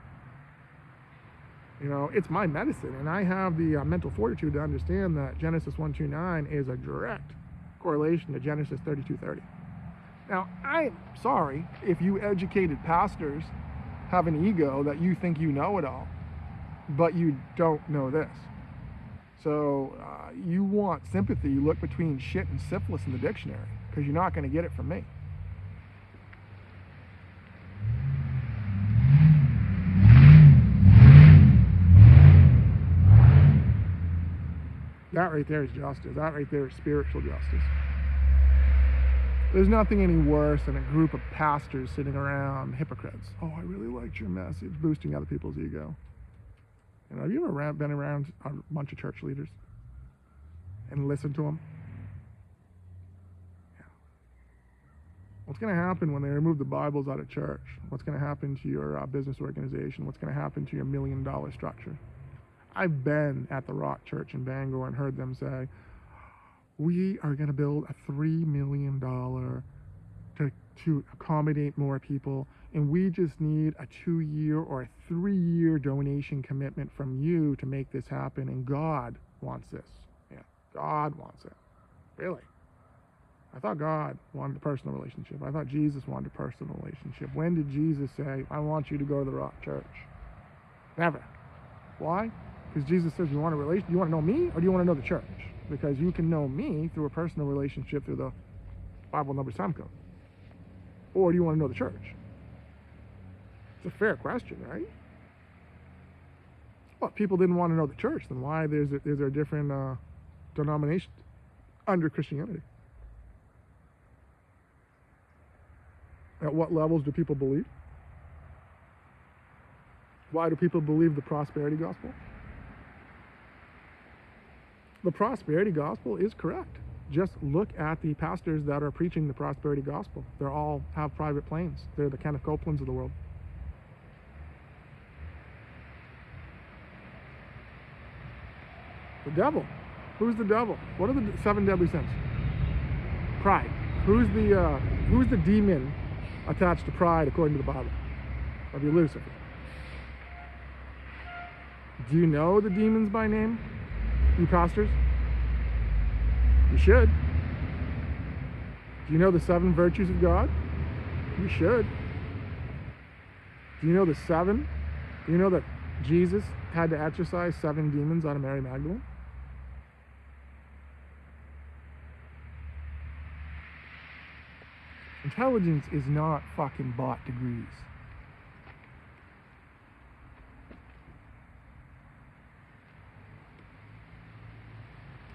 You know, it's my medicine. And I have the mental fortitude to understand that Genesis 1:29 is a direct correlation to Genesis 32:30. Now, I'm sorry if you educated pastors have an ego that you think you know it all, but you don't know this. So you want sympathy, you look between shit and syphilis in the dictionary, because you're not going to get it from me. That right there is justice. That right there is spiritual justice. There's nothing any worse than a group of pastors sitting around, hypocrites. Oh, I really liked your message, boosting other people's ego. You know, have you ever been around a bunch of church leaders? and listen to them? Yeah. What's going to happen when they remove the Bibles out of church? What's going to happen to your business organization? What's going to happen to your $1 million structure? I've been at the Rock Church in Bangor and heard them say, we are going to build a $3 million to accommodate more people, and we just need a 2-year or a 3-year donation commitment from you to make this happen, and God wants this. Yeah, God wants it. Really? I thought God wanted a personal relationship. I thought Jesus wanted a personal relationship. When did Jesus say, I want you to go to the Rock Church? Never. Why? Because Jesus says, you want to know me, or do you want to know the church? Because you can know me through a personal relationship through the Bible Numbers Time Code. Or do you want to know the church? It's a fair question, right? Well, if people didn't want to know the church, then why is there different denominations under Christianity? At what levels do people believe? Why do people believe the prosperity gospel? The prosperity gospel is correct. Just look at the pastors that are preaching the prosperity gospel. They all have private planes. They're the Kenneth Copelands of the world. The devil. Who's the devil? What are the 7 deadly sins? Pride. Who's the demon attached to pride according to the Bible? That'd be Lucifer. Do you know the demons by name, you pastors? You should. Do you know the 7 virtues of God? You should. Do you know the 7? Do you know that Jesus had to exorcise 7 demons out of Mary Magdalene? Intelligence is not fucking bought degrees.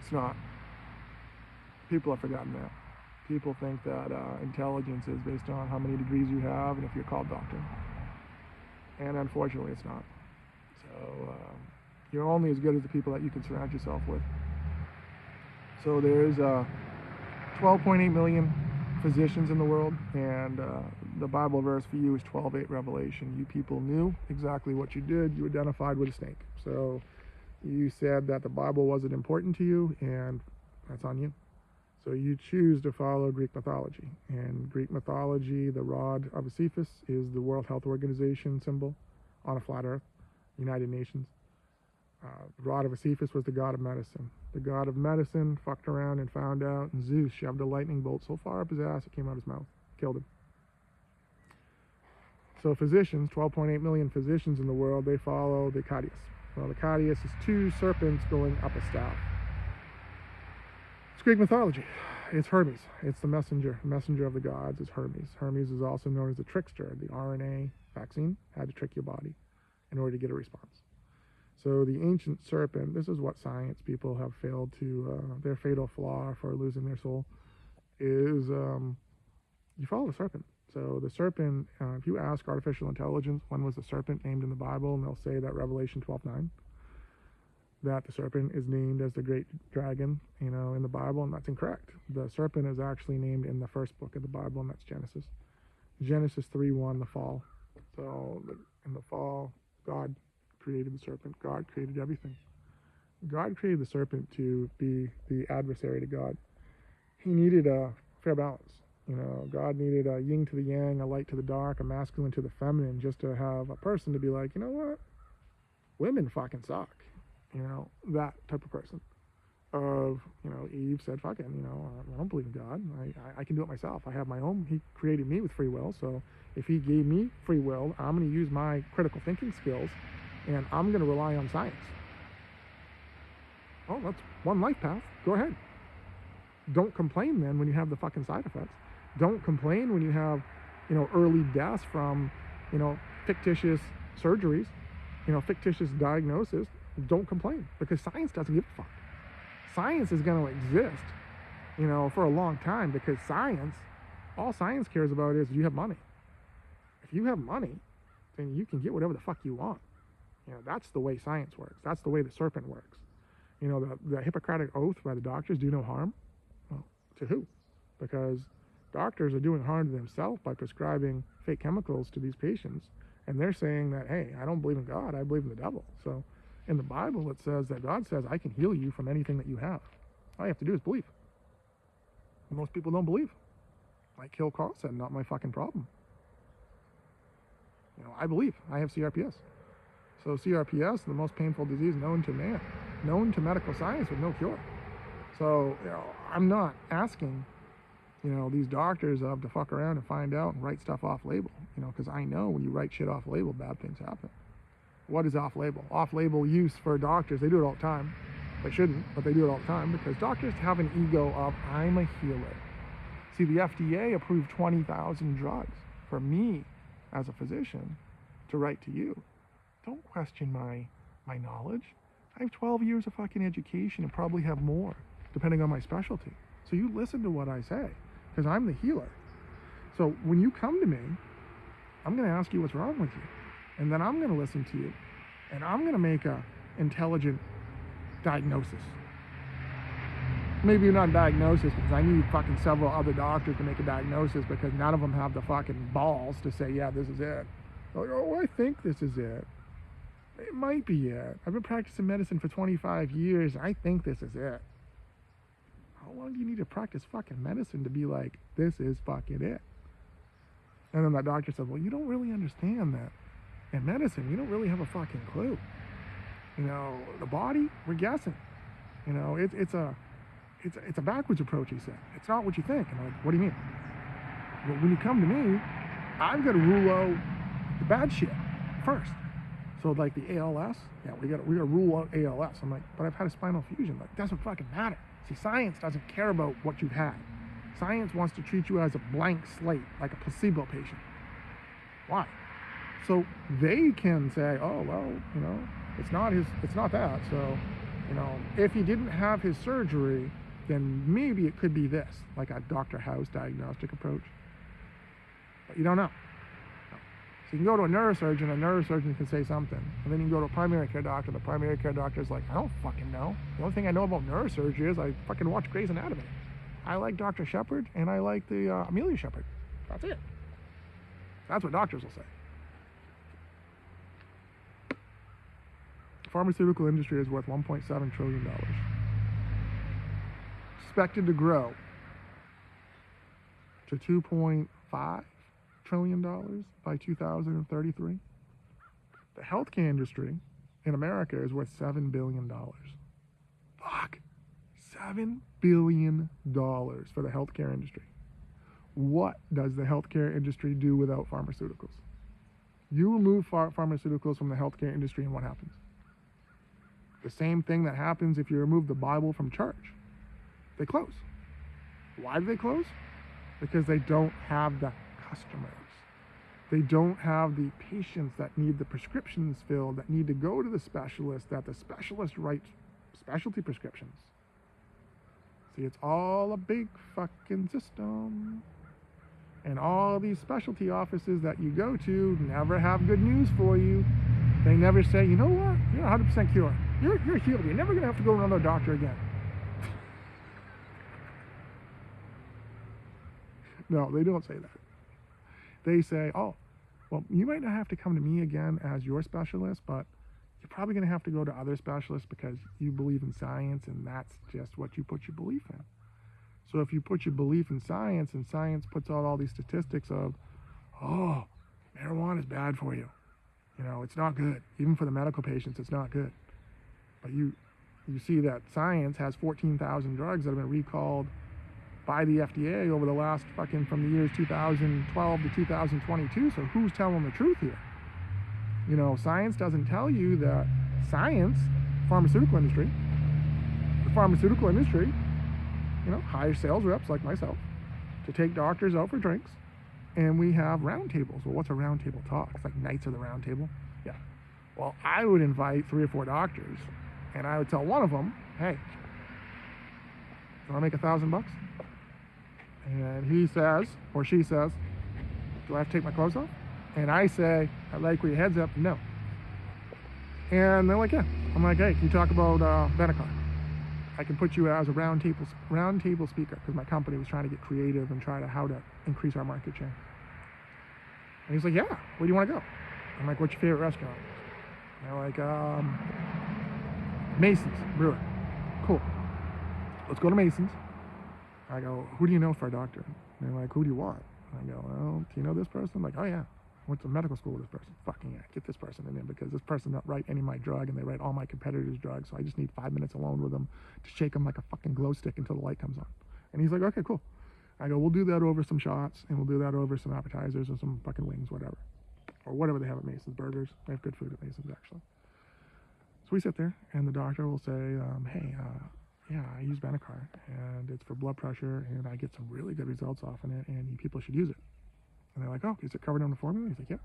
It's not. People have forgotten that. People think that intelligence is based on how many degrees you have and if you're called doctor. And unfortunately, it's not. So you're only as good as the people that you can surround yourself with. So there's 12.8 million physicians in the world, and the Bible verse for you is 12:8 Revelation. You people knew exactly what you did. You identified with a snake. So you said that the Bible wasn't important to you, and that's on you. So you choose to follow Greek mythology. And Greek mythology, the rod of Sisyphus is the World Health Organization symbol on a flat earth, United Nations. The rod of Sisyphus was the god of medicine. The god of medicine fucked around and found out, and Zeus shoved a lightning bolt so far up his ass it came out his mouth, killed him. So physicians, 12.8 million physicians in the world, they follow the Cadius. Well, the Cadius is 2 serpents going up a staff. It's Greek mythology. It's Hermes. It's the messenger of the gods is Hermes. Hermes is also known as the trickster. The RNA vaccine had to trick your body in order to get a response. So the ancient serpent, this is what science people have failed to, their fatal flaw for losing their soul, is you follow the serpent. So the serpent, if you ask artificial intelligence, when was the serpent named in the Bible, and they'll say that Revelation 12:9, that the serpent is named as the great dragon, in the Bible, and that's incorrect. The serpent is actually named in the first book of the Bible, and that's Genesis. Genesis 3:1, the fall. So in the fall, God created the serpent. God created everything. God created the serpent to be the adversary to God. He needed a fair balance. God needed a yin to the yang, a light to the dark, a masculine to the feminine, just to have a person to be like, you know what? Women fucking suck. That type of person. Eve said, fuck it, I don't believe in God. I can do it myself. I have my own. He created me with free will. So if he gave me free will, I'm going to use my critical thinking skills and I'm going to rely on science. Oh, that's one life path. Go ahead. Don't complain then when you have the fucking side effects. Don't complain when you have, early deaths from, fictitious surgeries, fictitious diagnosis. Don't complain because science doesn't give a fuck. Science is going to exist, for a long time because all science cares about is you have money. If you have money, then you can get whatever the fuck you want. That's the way science works. That's the way the serpent works. You know, the Hippocratic oath by the doctors, do no harm. Well, to who? Because doctors are doing harm to themselves by prescribing fake chemicals to these patients. And they're saying that, hey, I don't believe in God, I believe in the devil. So in the Bible, it says that God says, I can heal you from anything that you have. All you have to do is believe. And most people don't believe. Like Hill Carl said, not my fucking problem. You know, I believe. I have CRPS. So CRPS is the most painful disease known to man, known to medical science with no cure. So, you know, I'm not asking, you know, these doctors to fuck around and find out and write stuff off label, you know, because I know when you write shit off label, bad things happen. What is off label? Off label use for doctors, they do it all the time. They shouldn't, but they do it all the time because doctors have an ego of, I'm a healer. See, the FDA approved 20,000 drugs for me as a physician to write to you. Don't question my knowledge. I have 12 years of fucking education and probably have more, depending on my specialty. So you listen to what I say, because I'm the healer. So when you come to me, I'm going to ask you what's wrong with you. And then I'm going to listen to you. And I'm going to make a intelligent diagnosis. Maybe not a diagnosis, because I need fucking several other doctors to make a diagnosis, because none of them have the fucking balls to say, yeah, this is it. Like, oh, I think this is it. It might be it. I've been practicing medicine for 25 years. I think this is it. How long do you need to practice fucking medicine to be like, this is fucking it? And then that doctor said, well, you don't really understand that. In medicine, you don't really have a fucking clue. You know, the body, we're guessing. You know, it's a backwards approach, he said. It's not what you think. And I'm like, what do you mean? Well, when you come to me, I've got to rule out the bad shit first. So like the ALS, yeah, we got to rule out ALS. I'm like, but I've had a spinal fusion. Like, doesn't fucking matter. See, science doesn't care about what you've had. Science wants to treat you as a blank slate, like a placebo patient. Why? So they can say, oh, well, you know, it's not that. So, you know, if he didn't have his surgery, then maybe it could be this, like a Dr. House diagnostic approach. But you don't know. So you can go to a neurosurgeon can say something. And then you can go to a primary care doctor. The primary care doctor is like, I don't fucking know. The only thing I know about neurosurgery is I fucking watch Grey's Anatomy. I like Dr. Shepard and I like the Amelia Shepard. That's it. That's what doctors will say. The pharmaceutical industry is worth $1.7 trillion. Expected to grow to $2.5 trillion by 2033. The healthcare industry in America is worth $7 billion. Fuck. $7 billion for the healthcare industry. What does the healthcare industry do without pharmaceuticals? You remove pharmaceuticals from the healthcare industry and what happens? The same thing that happens if you remove the Bible from church. They close. Why do they close? Because they don't have the customers. They don't have the patients that need the prescriptions filled, that need to go to the specialist, that the specialist writes specialty prescriptions. See, it's all a big fucking system. And all these specialty offices that you go to never have good news for you. They never say, you know what, you're 100% cured. You're healed. You're never going to have to go to another doctor again. No, they don't say that. They say, oh, well, you might not have to come to me again as your specialist, but you're probably going to have to go to other specialists because you believe in science and that's just what you put your belief in. So if you put your belief in science and science puts out all these statistics of, oh, marijuana is bad for you. You know, it's not good. Even for the medical patients, it's not good. But you see that science has 14,000 drugs that have been recalled by the FDA over the last fucking from the years 2012 to 2022. So who's telling the truth here? You know, science doesn't tell you that the pharmaceutical industry, you know, hire sales reps like myself to take doctors out for drinks. And we have roundtables. Well, what's a roundtable talk? It's like Knights of the Round Table. Yeah. Well, I would invite 3 or 4 doctors and I would tell one of them, hey, you want to make $1,000? And he says, or she says, do I have to take my clothes off? And I say, I like where your head's up, no. And they're like, yeah. I'm like, hey, can you talk about Benecon? I can put you as a round table speaker, because my company was trying to get creative and try to how to increase our market share. And he's like, yeah, where do you want to go? I'm like, what's your favorite restaurant? And they're like, Mason's Brewer. Cool. Let's go to Mason's. I go, who do you know for a doctor? And they're like, who do you want? I go, well, do you know this person? I'm like, oh yeah, I went to medical school with this person. Fucking yeah, get this person in there, because this person don't write any of my drug, and they write all my competitors' drugs, so I just need 5 minutes alone with them to shake them like a fucking glow stick until the light comes on. And he's like, okay, cool. I go, we'll do that over some shots, and we'll do that over some appetizers and some fucking wings, whatever. Or whatever they have at Mason's. Burgers. They have good food at Mason's, actually. So we sit there, and the doctor will say, hey, yeah, I use Benicar, and it's for blood pressure, and I get some really good results off of it, and people should use it. And they're like, oh, is it covered on the formula? He's like, yeah.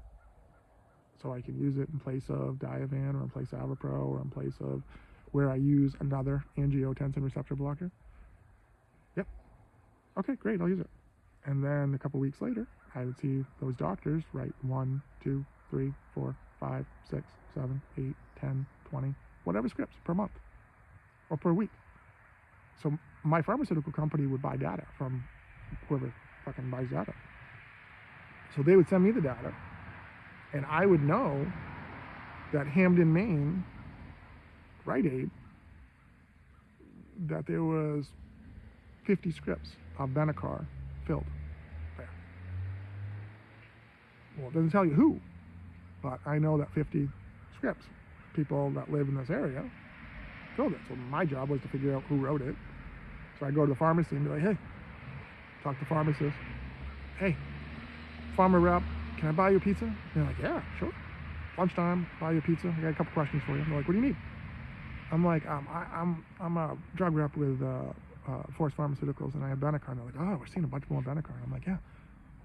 So I can use it in place of Diovan, or in place of Avapro, or in place of where I use another angiotensin receptor blocker. Yep. Okay, great, I'll use it. And then a couple weeks later, I would see those doctors write 1, 2, 3, 4, 5, 6, 7, 8, 10, 20, whatever scripts per month or per week. So my pharmaceutical company would buy data from whoever fucking buys data. So they would send me the data, and I would know that Hamden, Maine, Rite Aid, that there was 50 scripts of Benicar filled there. Well, it doesn't tell you who, but I know that 50 scripts, people that live in this area, filled it. So my job was to figure out who wrote it. So I go to the pharmacy and be like, hey, talk to pharmacist. Hey, farmer rep, can I buy you a pizza? And they're like, yeah, sure. Lunchtime, buy you a pizza. I got a couple questions for you. They're like, what do you need? I'm like, I'm a drug rep with Force Pharmaceuticals, and I have Benicar. And they're like, oh, we're seeing a bunch more Benicar. I'm like, yeah.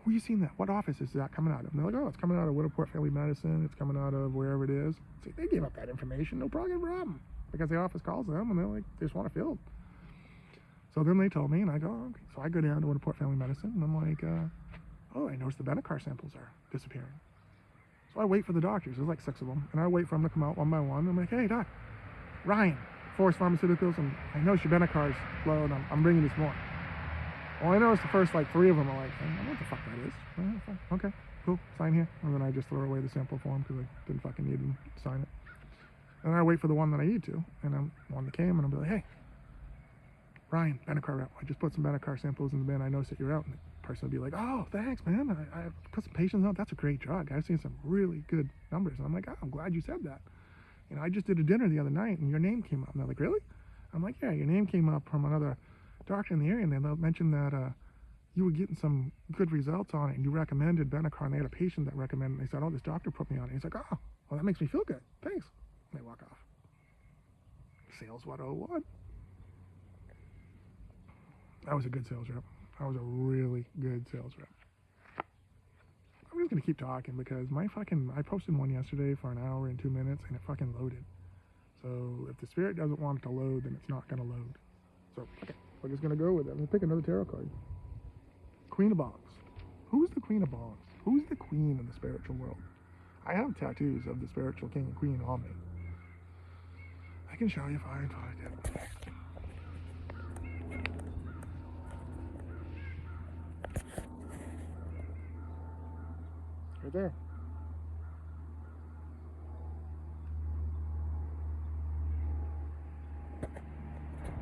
Who are you seeing that? What office is that coming out of? And they're like, oh, it's coming out of Winterport Family Medicine. It's coming out of wherever it is. So they gave up that information. No problem. Because the office calls them, and they're like, they just want it filled. So then they told me, and I go, okay. So I go down to Winterport Family Medicine, and I'm like, oh, I noticed the Benicar samples are disappearing. So I wait for the doctors. There's like 6 of them. And I wait for them to come out one by one. I'm like, hey, doc, Ryan, Forest Pharmaceuticals, and I noticed your Benicar's low, and I'm bringing this more. Well, I noticed the first like 3 of them are like, I don't know what the fuck that is. Oh, okay, cool, sign here. And then I just throw away the sample form because I didn't fucking need them to sign it. And I wait for the one that I need to, and I'm one that came, and I'll be like, hey, Ryan, Benicar rep, I just put some Benicar samples in the bin. I noticed that you're out. And the person will be like, oh, thanks, man. I put some patients out. That's a great drug. I've seen some really good numbers. And I'm like, oh, I'm glad you said that. You know, I just did a dinner the other night, and your name came up. And they're like, really? I'm like, yeah, your name came up from another doctor in the area, and they mentioned that you were getting some good results on it, and you recommended Benicar, and they had a patient that recommended it. And they said, oh, this doctor put me on it. And he's like, oh, well, that makes me feel good. Thanks. And they walk off. Sales 101. I was a good sales rep. I was a really good sales rep. I'm just gonna keep talking because I posted one yesterday for an hour and 2 minutes, and it fucking loaded. So if the spirit doesn't want it to load, then it's not gonna load. So okay, we're just gonna go with it. I'm gonna pick another tarot card. Queen of Bongs. Who's the Queen of Bongs? Who's the queen in the spiritual world? I have tattoos of the spiritual king and queen on me. I can show you if I find it. Right there.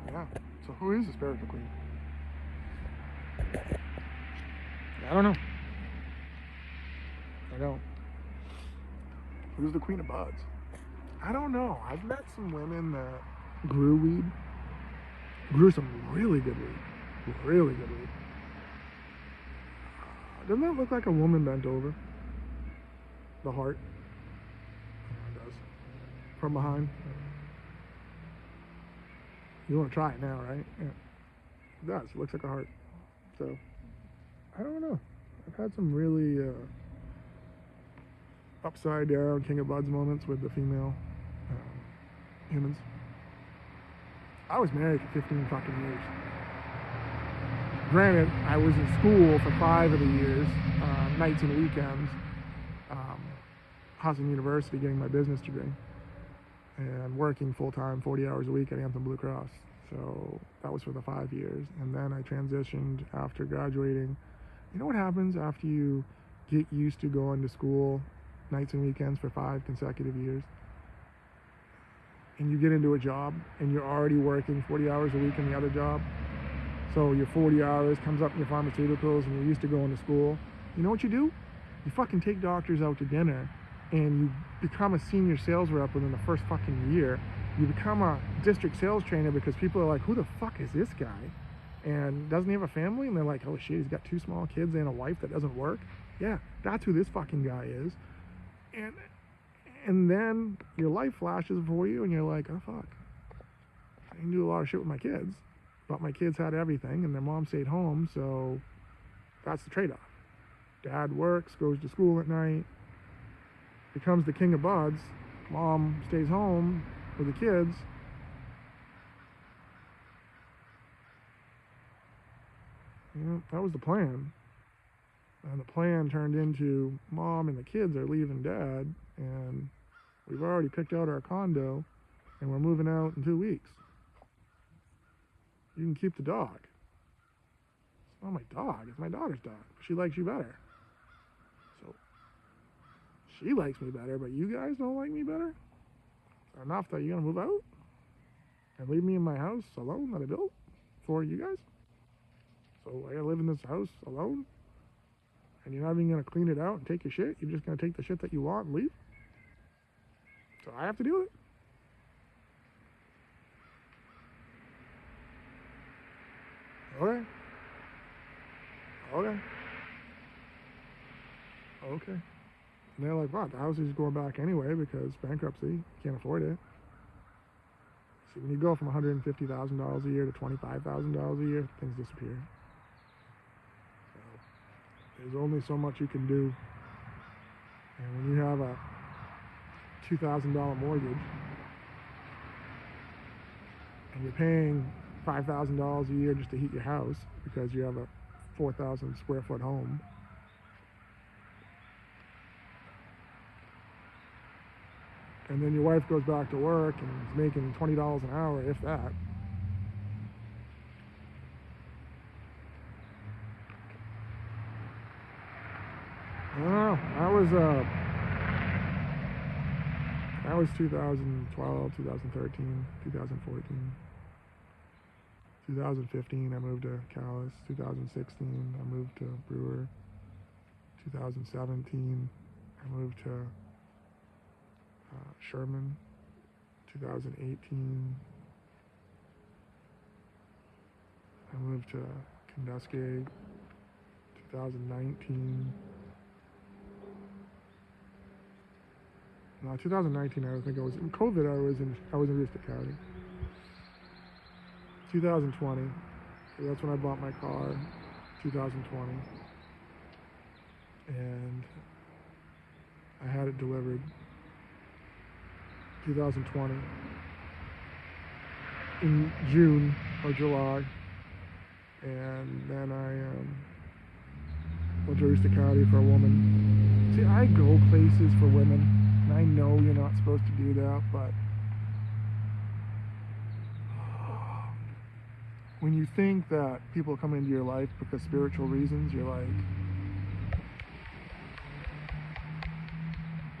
Yeah. So who is the spiritual queen? I don't know. I don't. Who's the queen of buds? I don't know. I've met some women that grew weed. Grew some really good weed. Really good weed. Doesn't that look like a woman bent over? The heart. It does. From behind. You want to try it now, right? Yeah. It does. It looks like a heart. So, I don't know. I've had some really upside down King of Buds moments with the female humans. I was married for 15 fucking years. Granted, I was in school for 5 of the years, nights and weekends, Hudson University getting my business degree, and working full-time 40 hours a week at Anthem Blue Cross. So that was for the 5 years. And then I transitioned after graduating. You know what happens after you get used to going to school nights and weekends for 5 consecutive years? And you get into a job and you're already working 40 hours a week in the other job. So your 40 hours comes up in your pharmaceuticals and you're used to going to school. You know what you do? You fucking take doctors out to dinner and you become a senior sales rep within the first fucking year. You become a district sales trainer because people are like, who the fuck is this guy? And doesn't he have a family? And they're like, oh shit, he's got 2 small kids and a wife that doesn't work. Yeah, that's who this fucking guy is. And then your life flashes before you and you're like, oh fuck, I can do a lot of shit with my kids, but my kids had everything and their mom stayed home, so that's the trade-off. Dad works, goes to school at night, becomes the king of buds. Mom stays home with the kids. That was the plan. And the plan turned into mom and the kids are leaving dad, and we've already picked out our condo, and we're moving out in 2 weeks. You can keep the dog. It's not my dog, it's my daughter's dog. She likes you better. So, she likes me better, but you guys don't like me better? Enough that you're gonna move out? And leave me in my house alone that I built for you guys? So I gotta live in this house alone? And you're not even gonna clean it out and take your shit? You're just gonna take the shit that you want and leave? So I have to do it? Okay. And they're like, what? The house is going back anyway because bankruptcy. You can't afford it. See, when you go from $150,000 a year to $25,000 a year, things disappear. So there's only so much you can do. And when you have a $2,000 mortgage and you're paying $5,000 a year just to heat your house because you have a 4,000 square foot home, and then your wife goes back to work and is making $20 an hour, if that. I don't know. That was 2012, 2013, 2014. 2015, I moved to Calais. 2016, I moved to Brewer. 2017, I moved to Sherman. 2018, I moved to Kenduskeag. 2019. No, 2019. I think I was in COVID. I was in Aroostook County. 2020. That's when I bought my car. 2020, and I had it delivered. 2020 in June or July, and then I went to Aroostook County for a woman. See, I go places for women, and I know you're not supposed to do that, but when you think that people come into your life because spiritual reasons, you're like,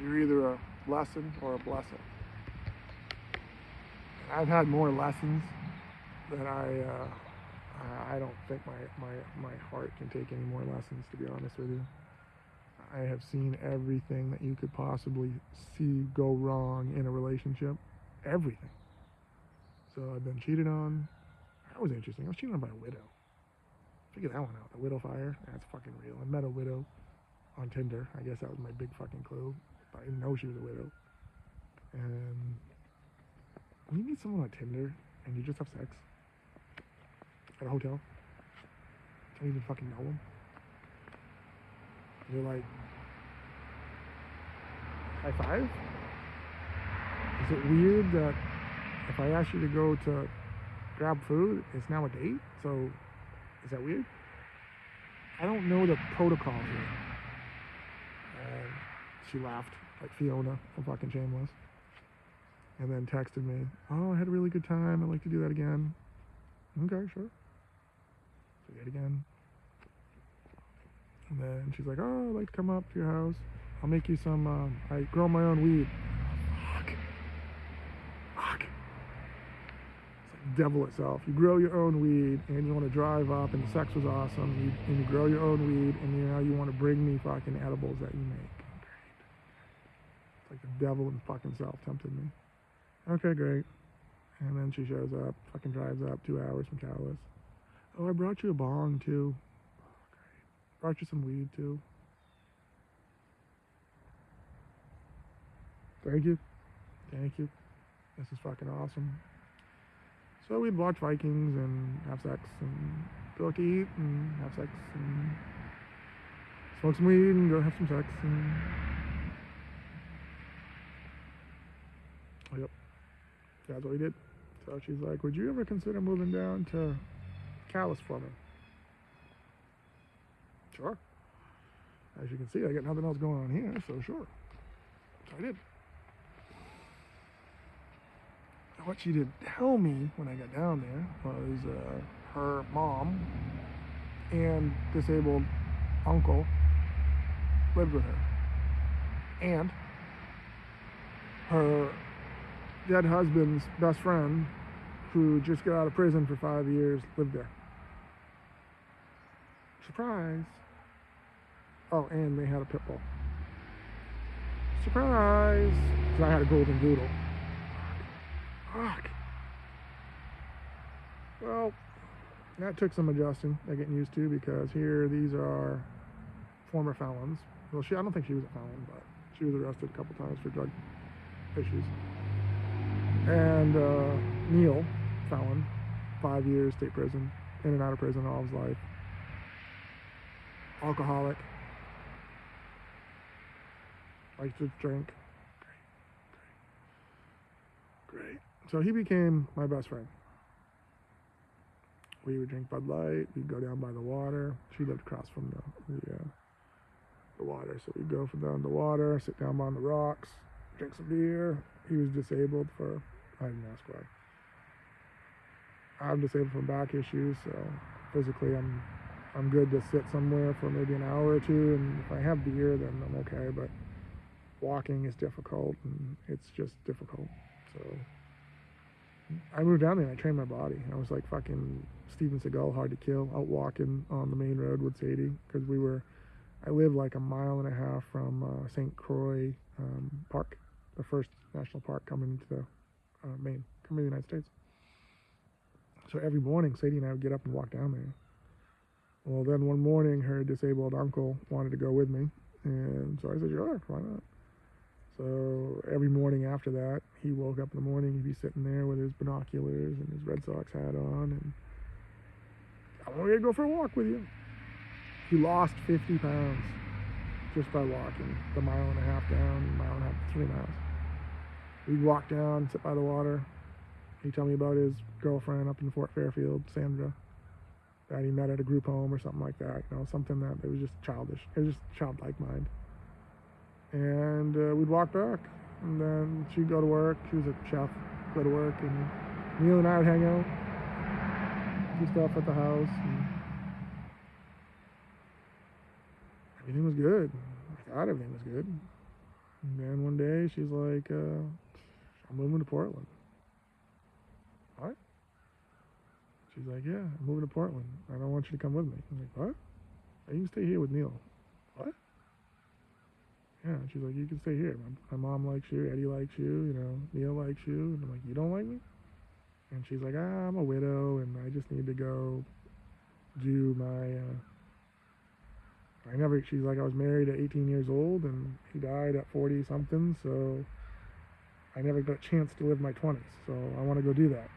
you're either a lesson or a blessing. I've had more lessons than I don't think my heart can take any more lessons, to be honest with you. I have seen everything that you could possibly see go wrong in a relationship. Everything. So I've been cheated on. That was interesting. I was cheated on by a widow. Figure that one out. The widow fire. That's fucking real. I met a widow on Tinder. I guess that was my big fucking clue. But I didn't know she was a widow. And when you meet someone on Tinder and you just have sex at a hotel, don't even fucking know them. You're like, high five? Is it weird that if I ask you to go to grab food, it's now a date? So, is that weird? I don't know the protocol here. And she laughed like Fiona from fucking Shameless. And then texted me, oh, I had a really good time. I'd like to do that again. Okay, sure. So yet again. And then she's like, oh, I'd like to come up to your house. I'll make you some, I grow my own weed. Fuck. Fuck. It's like the devil itself. You grow your own weed and you want to drive up and the sex was awesome. And you grow your own weed and now you want to bring me fucking edibles that you make. Great. It's like the devil himself tempted me. Okay, great. And then she shows up, fucking drives up 2 hours from Cowlitz. Oh, I brought you a bong too. Oh, great. Brought you some weed too. Thank you. Thank you. This is fucking awesome. So we'd watch Vikings and have sex and go to eat and have sex and smoke some weed and go have some sex and... Yep. That's what we did. So she's like, would you ever consider moving down to Cowlitz for me? Sure. As you can see, I got nothing else going on here, so sure. So I did. What she did tell me when I got down there was her mom and disabled uncle lived with her. And her dead husband's best friend, who just got out of prison for 5 years, lived there. Surprise. Oh, and they had a pit bull. Surprise. Because I had a golden doodle. Fuck. Well, that took some adjusting, getting used to, because here these are former felons. Well, I don't think she was a felon, but she was arrested a couple times for drug issues. And Neil, felon, 5 years state prison, in and out of prison all his life. Alcoholic. Likes to drink. Great. So he became my best friend. We would drink Bud Light. We'd go down by the water. She lived across from the water, so we'd go down the water, sit down on the rocks, drink some beer. He was disabled for, I didn't ask why. I'm disabled from back issues, so physically I'm good to sit somewhere for maybe an hour or two, and if I have beer, then I'm okay, but walking is difficult, and it's just difficult, so I moved down there and I trained my body. I was like fucking Steven Seagal, hard to kill, out walking on the main road with Sadie, because I lived like a mile and a half from St. Croix Park, the first national park coming into the coming to the United States. So every morning, Sadie and I would get up and walk down there. Well, then one morning, her disabled uncle wanted to go with me, and so I said, sure, why not? So every morning after that, he woke up in the morning, he'd be sitting there with his binoculars and his Red Sox hat on, and I want to go for a walk with you. He lost 50 pounds just by walking the mile and a half down, mile and a half, 3 miles. We'd walk down, sit by the water. He'd tell me about his girlfriend up in Fort Fairfield, Sandra, that he met at a group home or something like that. Something that it was just childish. It was just childlike mind. And we'd walk back, and then she'd go to work. She was a chef, go to work, and Neil and I would hang out, do stuff at the house, and everything was good. I thought everything was good. And then one day she's like, I'm moving to Portland. What? She's like, yeah, I'm moving to Portland. I don't want you to come with me. I'm like, what? You can stay here with Neil. What? Yeah, she's like, you can stay here. My mom likes you, Eddie likes you, Neil likes you. And I'm like, you don't like me? And she's like, I'm a widow, and I just need to go do my, she's like, I was married at 18 years old, and he died at 40 something, so I never got a chance to live my 20s, so I want to go do that.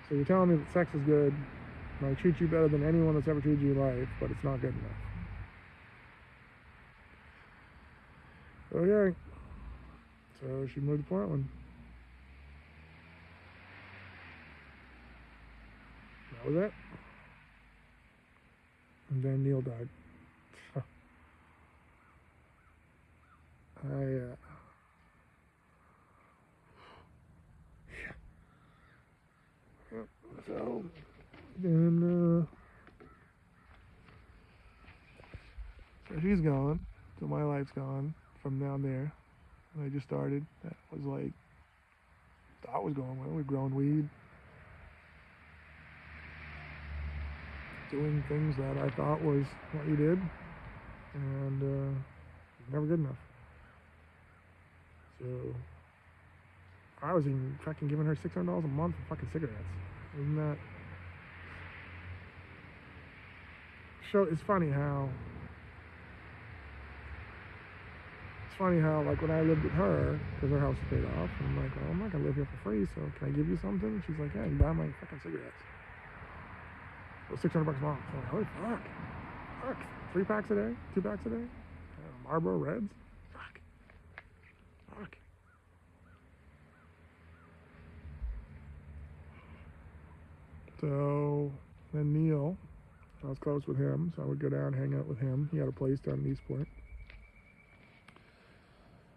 So you're telling me that sex is good, and I treat you better than anyone that's ever treated you in life, but it's not good enough. Okay. So she moved to Portland. That was it. And then Neil died. Yeah. So then, so she's gone. So my life's gone from down there. When I just started, that was like, thought was going well. We've grown weed, doing things that I thought was what you did, and never good enough. So I was even fucking giving her $600 a month for fucking cigarettes. Isn't that? So it's funny how like when I lived with her, because her house was paid off, I'm like, well, I'm not gonna live here for free, so can I give you something? She's like, yeah, you buy my fucking cigarettes. So $600 a month. So I'm like, holy fuck, 3 packs a day, 2 packs a day, Marlboro Reds, fuck. So then Neil, I was close with him, so I would go down and hang out with him. He had a place down in Eastport.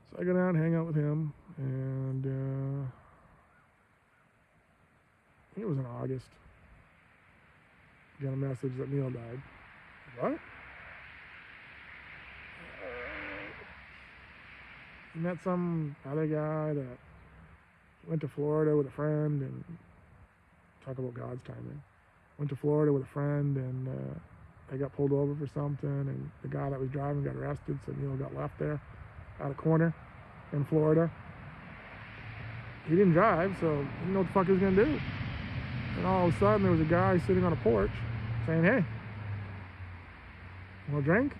So I go down and hang out with him, and I think it was in August. Got a message that Neil died. What? He met some other guy that went to Florida with a friend, and talk about God's timing. Went to Florida with a friend, and they got pulled over for something, and the guy that was driving got arrested, so Neil got left there at a corner in Florida. He didn't drive, so he didn't know what the fuck he was gonna do. And all of a sudden, there was a guy sitting on a porch saying, hey, want a drink?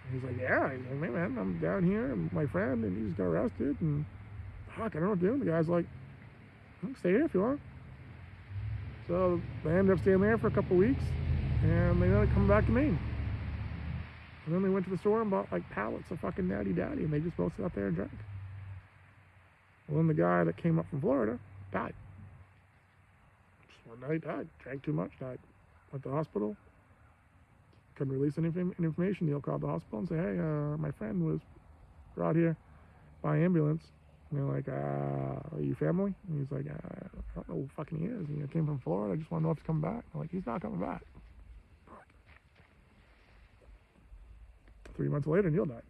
And he's like, yeah. He's like, hey man, I'm down here with my friend, and he just got arrested, and fuck, I don't know what to do. The guy's like, stay here if you want. So they ended up staying there for a couple weeks, and they ended up coming back to Maine. And then they went to the store and bought like pallets of fucking Natty Daddy, and they just both sat out there and drank. Well, then the guy that came up from Florida died. Just one night died. Drank too much, died. Went to the hospital. Couldn't release any information. Neil called the hospital and said, hey, my friend was brought here by ambulance. And they're like, are you family? And he's like, I don't know who fucking he is. He came from Florida. I just want to know if he's coming back. I'm like, he's not coming back. 3 months later, Neil died.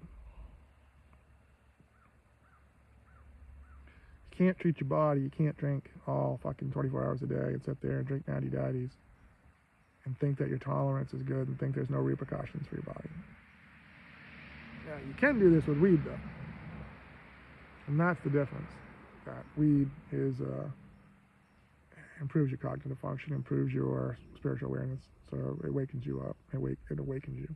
You can't treat your body. You can't drink all fucking 24 hours a day and sit there and drink Natty Daddies and think that your tolerance is good and think there's no repercussions for your body. Yeah, you can do this with weed, though. And that's the difference. That weed is improves your cognitive function, improves your spiritual awareness, so it wakens you up. It awakens you.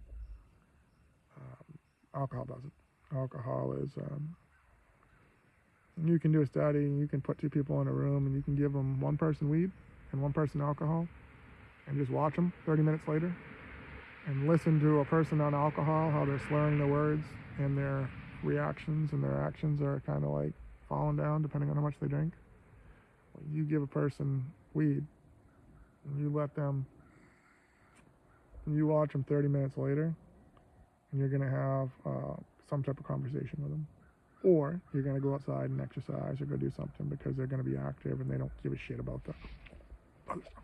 Alcohol doesn't. Alcohol is, you can do a study, and you can put 2 people in a room, and you can give them one person weed and one person alcohol, and just watch them 30 minutes later, and listen to a person on alcohol, how they're slurring their words, and their reactions and their actions are kind of like falling down depending on how much they drink. When you give a person weed, and you let them, and you watch them 30 minutes later, and you're going to have some type of conversation with them. Or you're going to go outside and exercise or go do something because they're going to be active and they don't give a shit about the other stuff.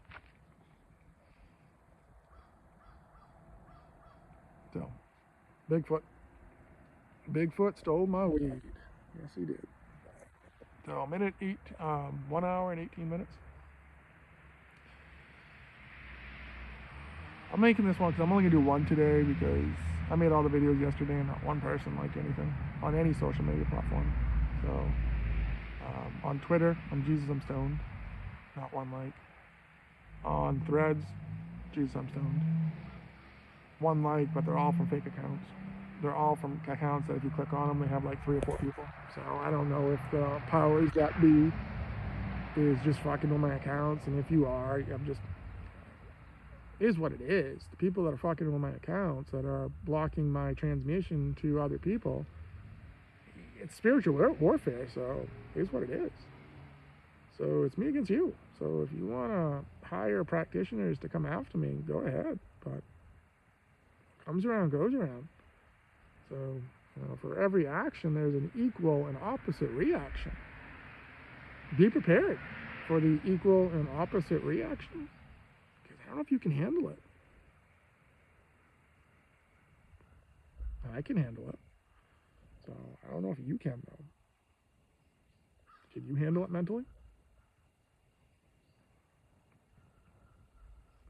So, Bigfoot stole my weed. Yes, he did. So, 1 hour and 18 minutes. I'm making this one because I'm only going to do one today because I made all the videos yesterday and not one person liked anything on any social media platform. So, on Twitter, I'm Jesus I'm Stoned. Not one like. On Threads, Jesus I'm Stoned. One like, but they're all from fake accounts. They're all from accounts that if you click on them, they have like 3 or 4 people. So I don't know if the powers that be is just fucking with my accounts, and if you are, I'm just, it is what it is. The people that are fucking with my accounts, that are blocking my transmission to other people, it's spiritual warfare, so it is what it is. So it's me against you. So if you want to hire practitioners to come after me, go ahead, but comes around, goes around. So, for every action, there's an equal and opposite reaction. Be prepared for the equal and opposite reaction? Because I don't know if you can handle it. I can handle it. So I don't know if you can, though. Can you handle it mentally?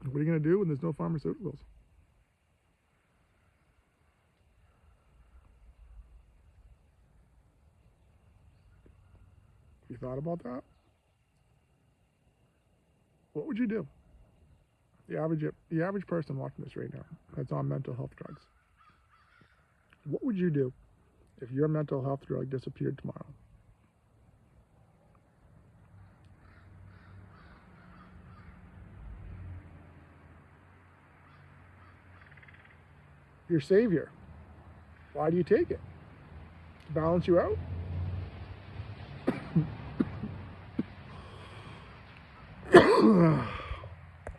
What are you going to do when there's no pharmaceuticals? You thought about that? What would you do? The average person watching this right now that's on mental health drugs. What would you do if your mental health drug disappeared tomorrow? Your savior. Why do you take it? To balance you out?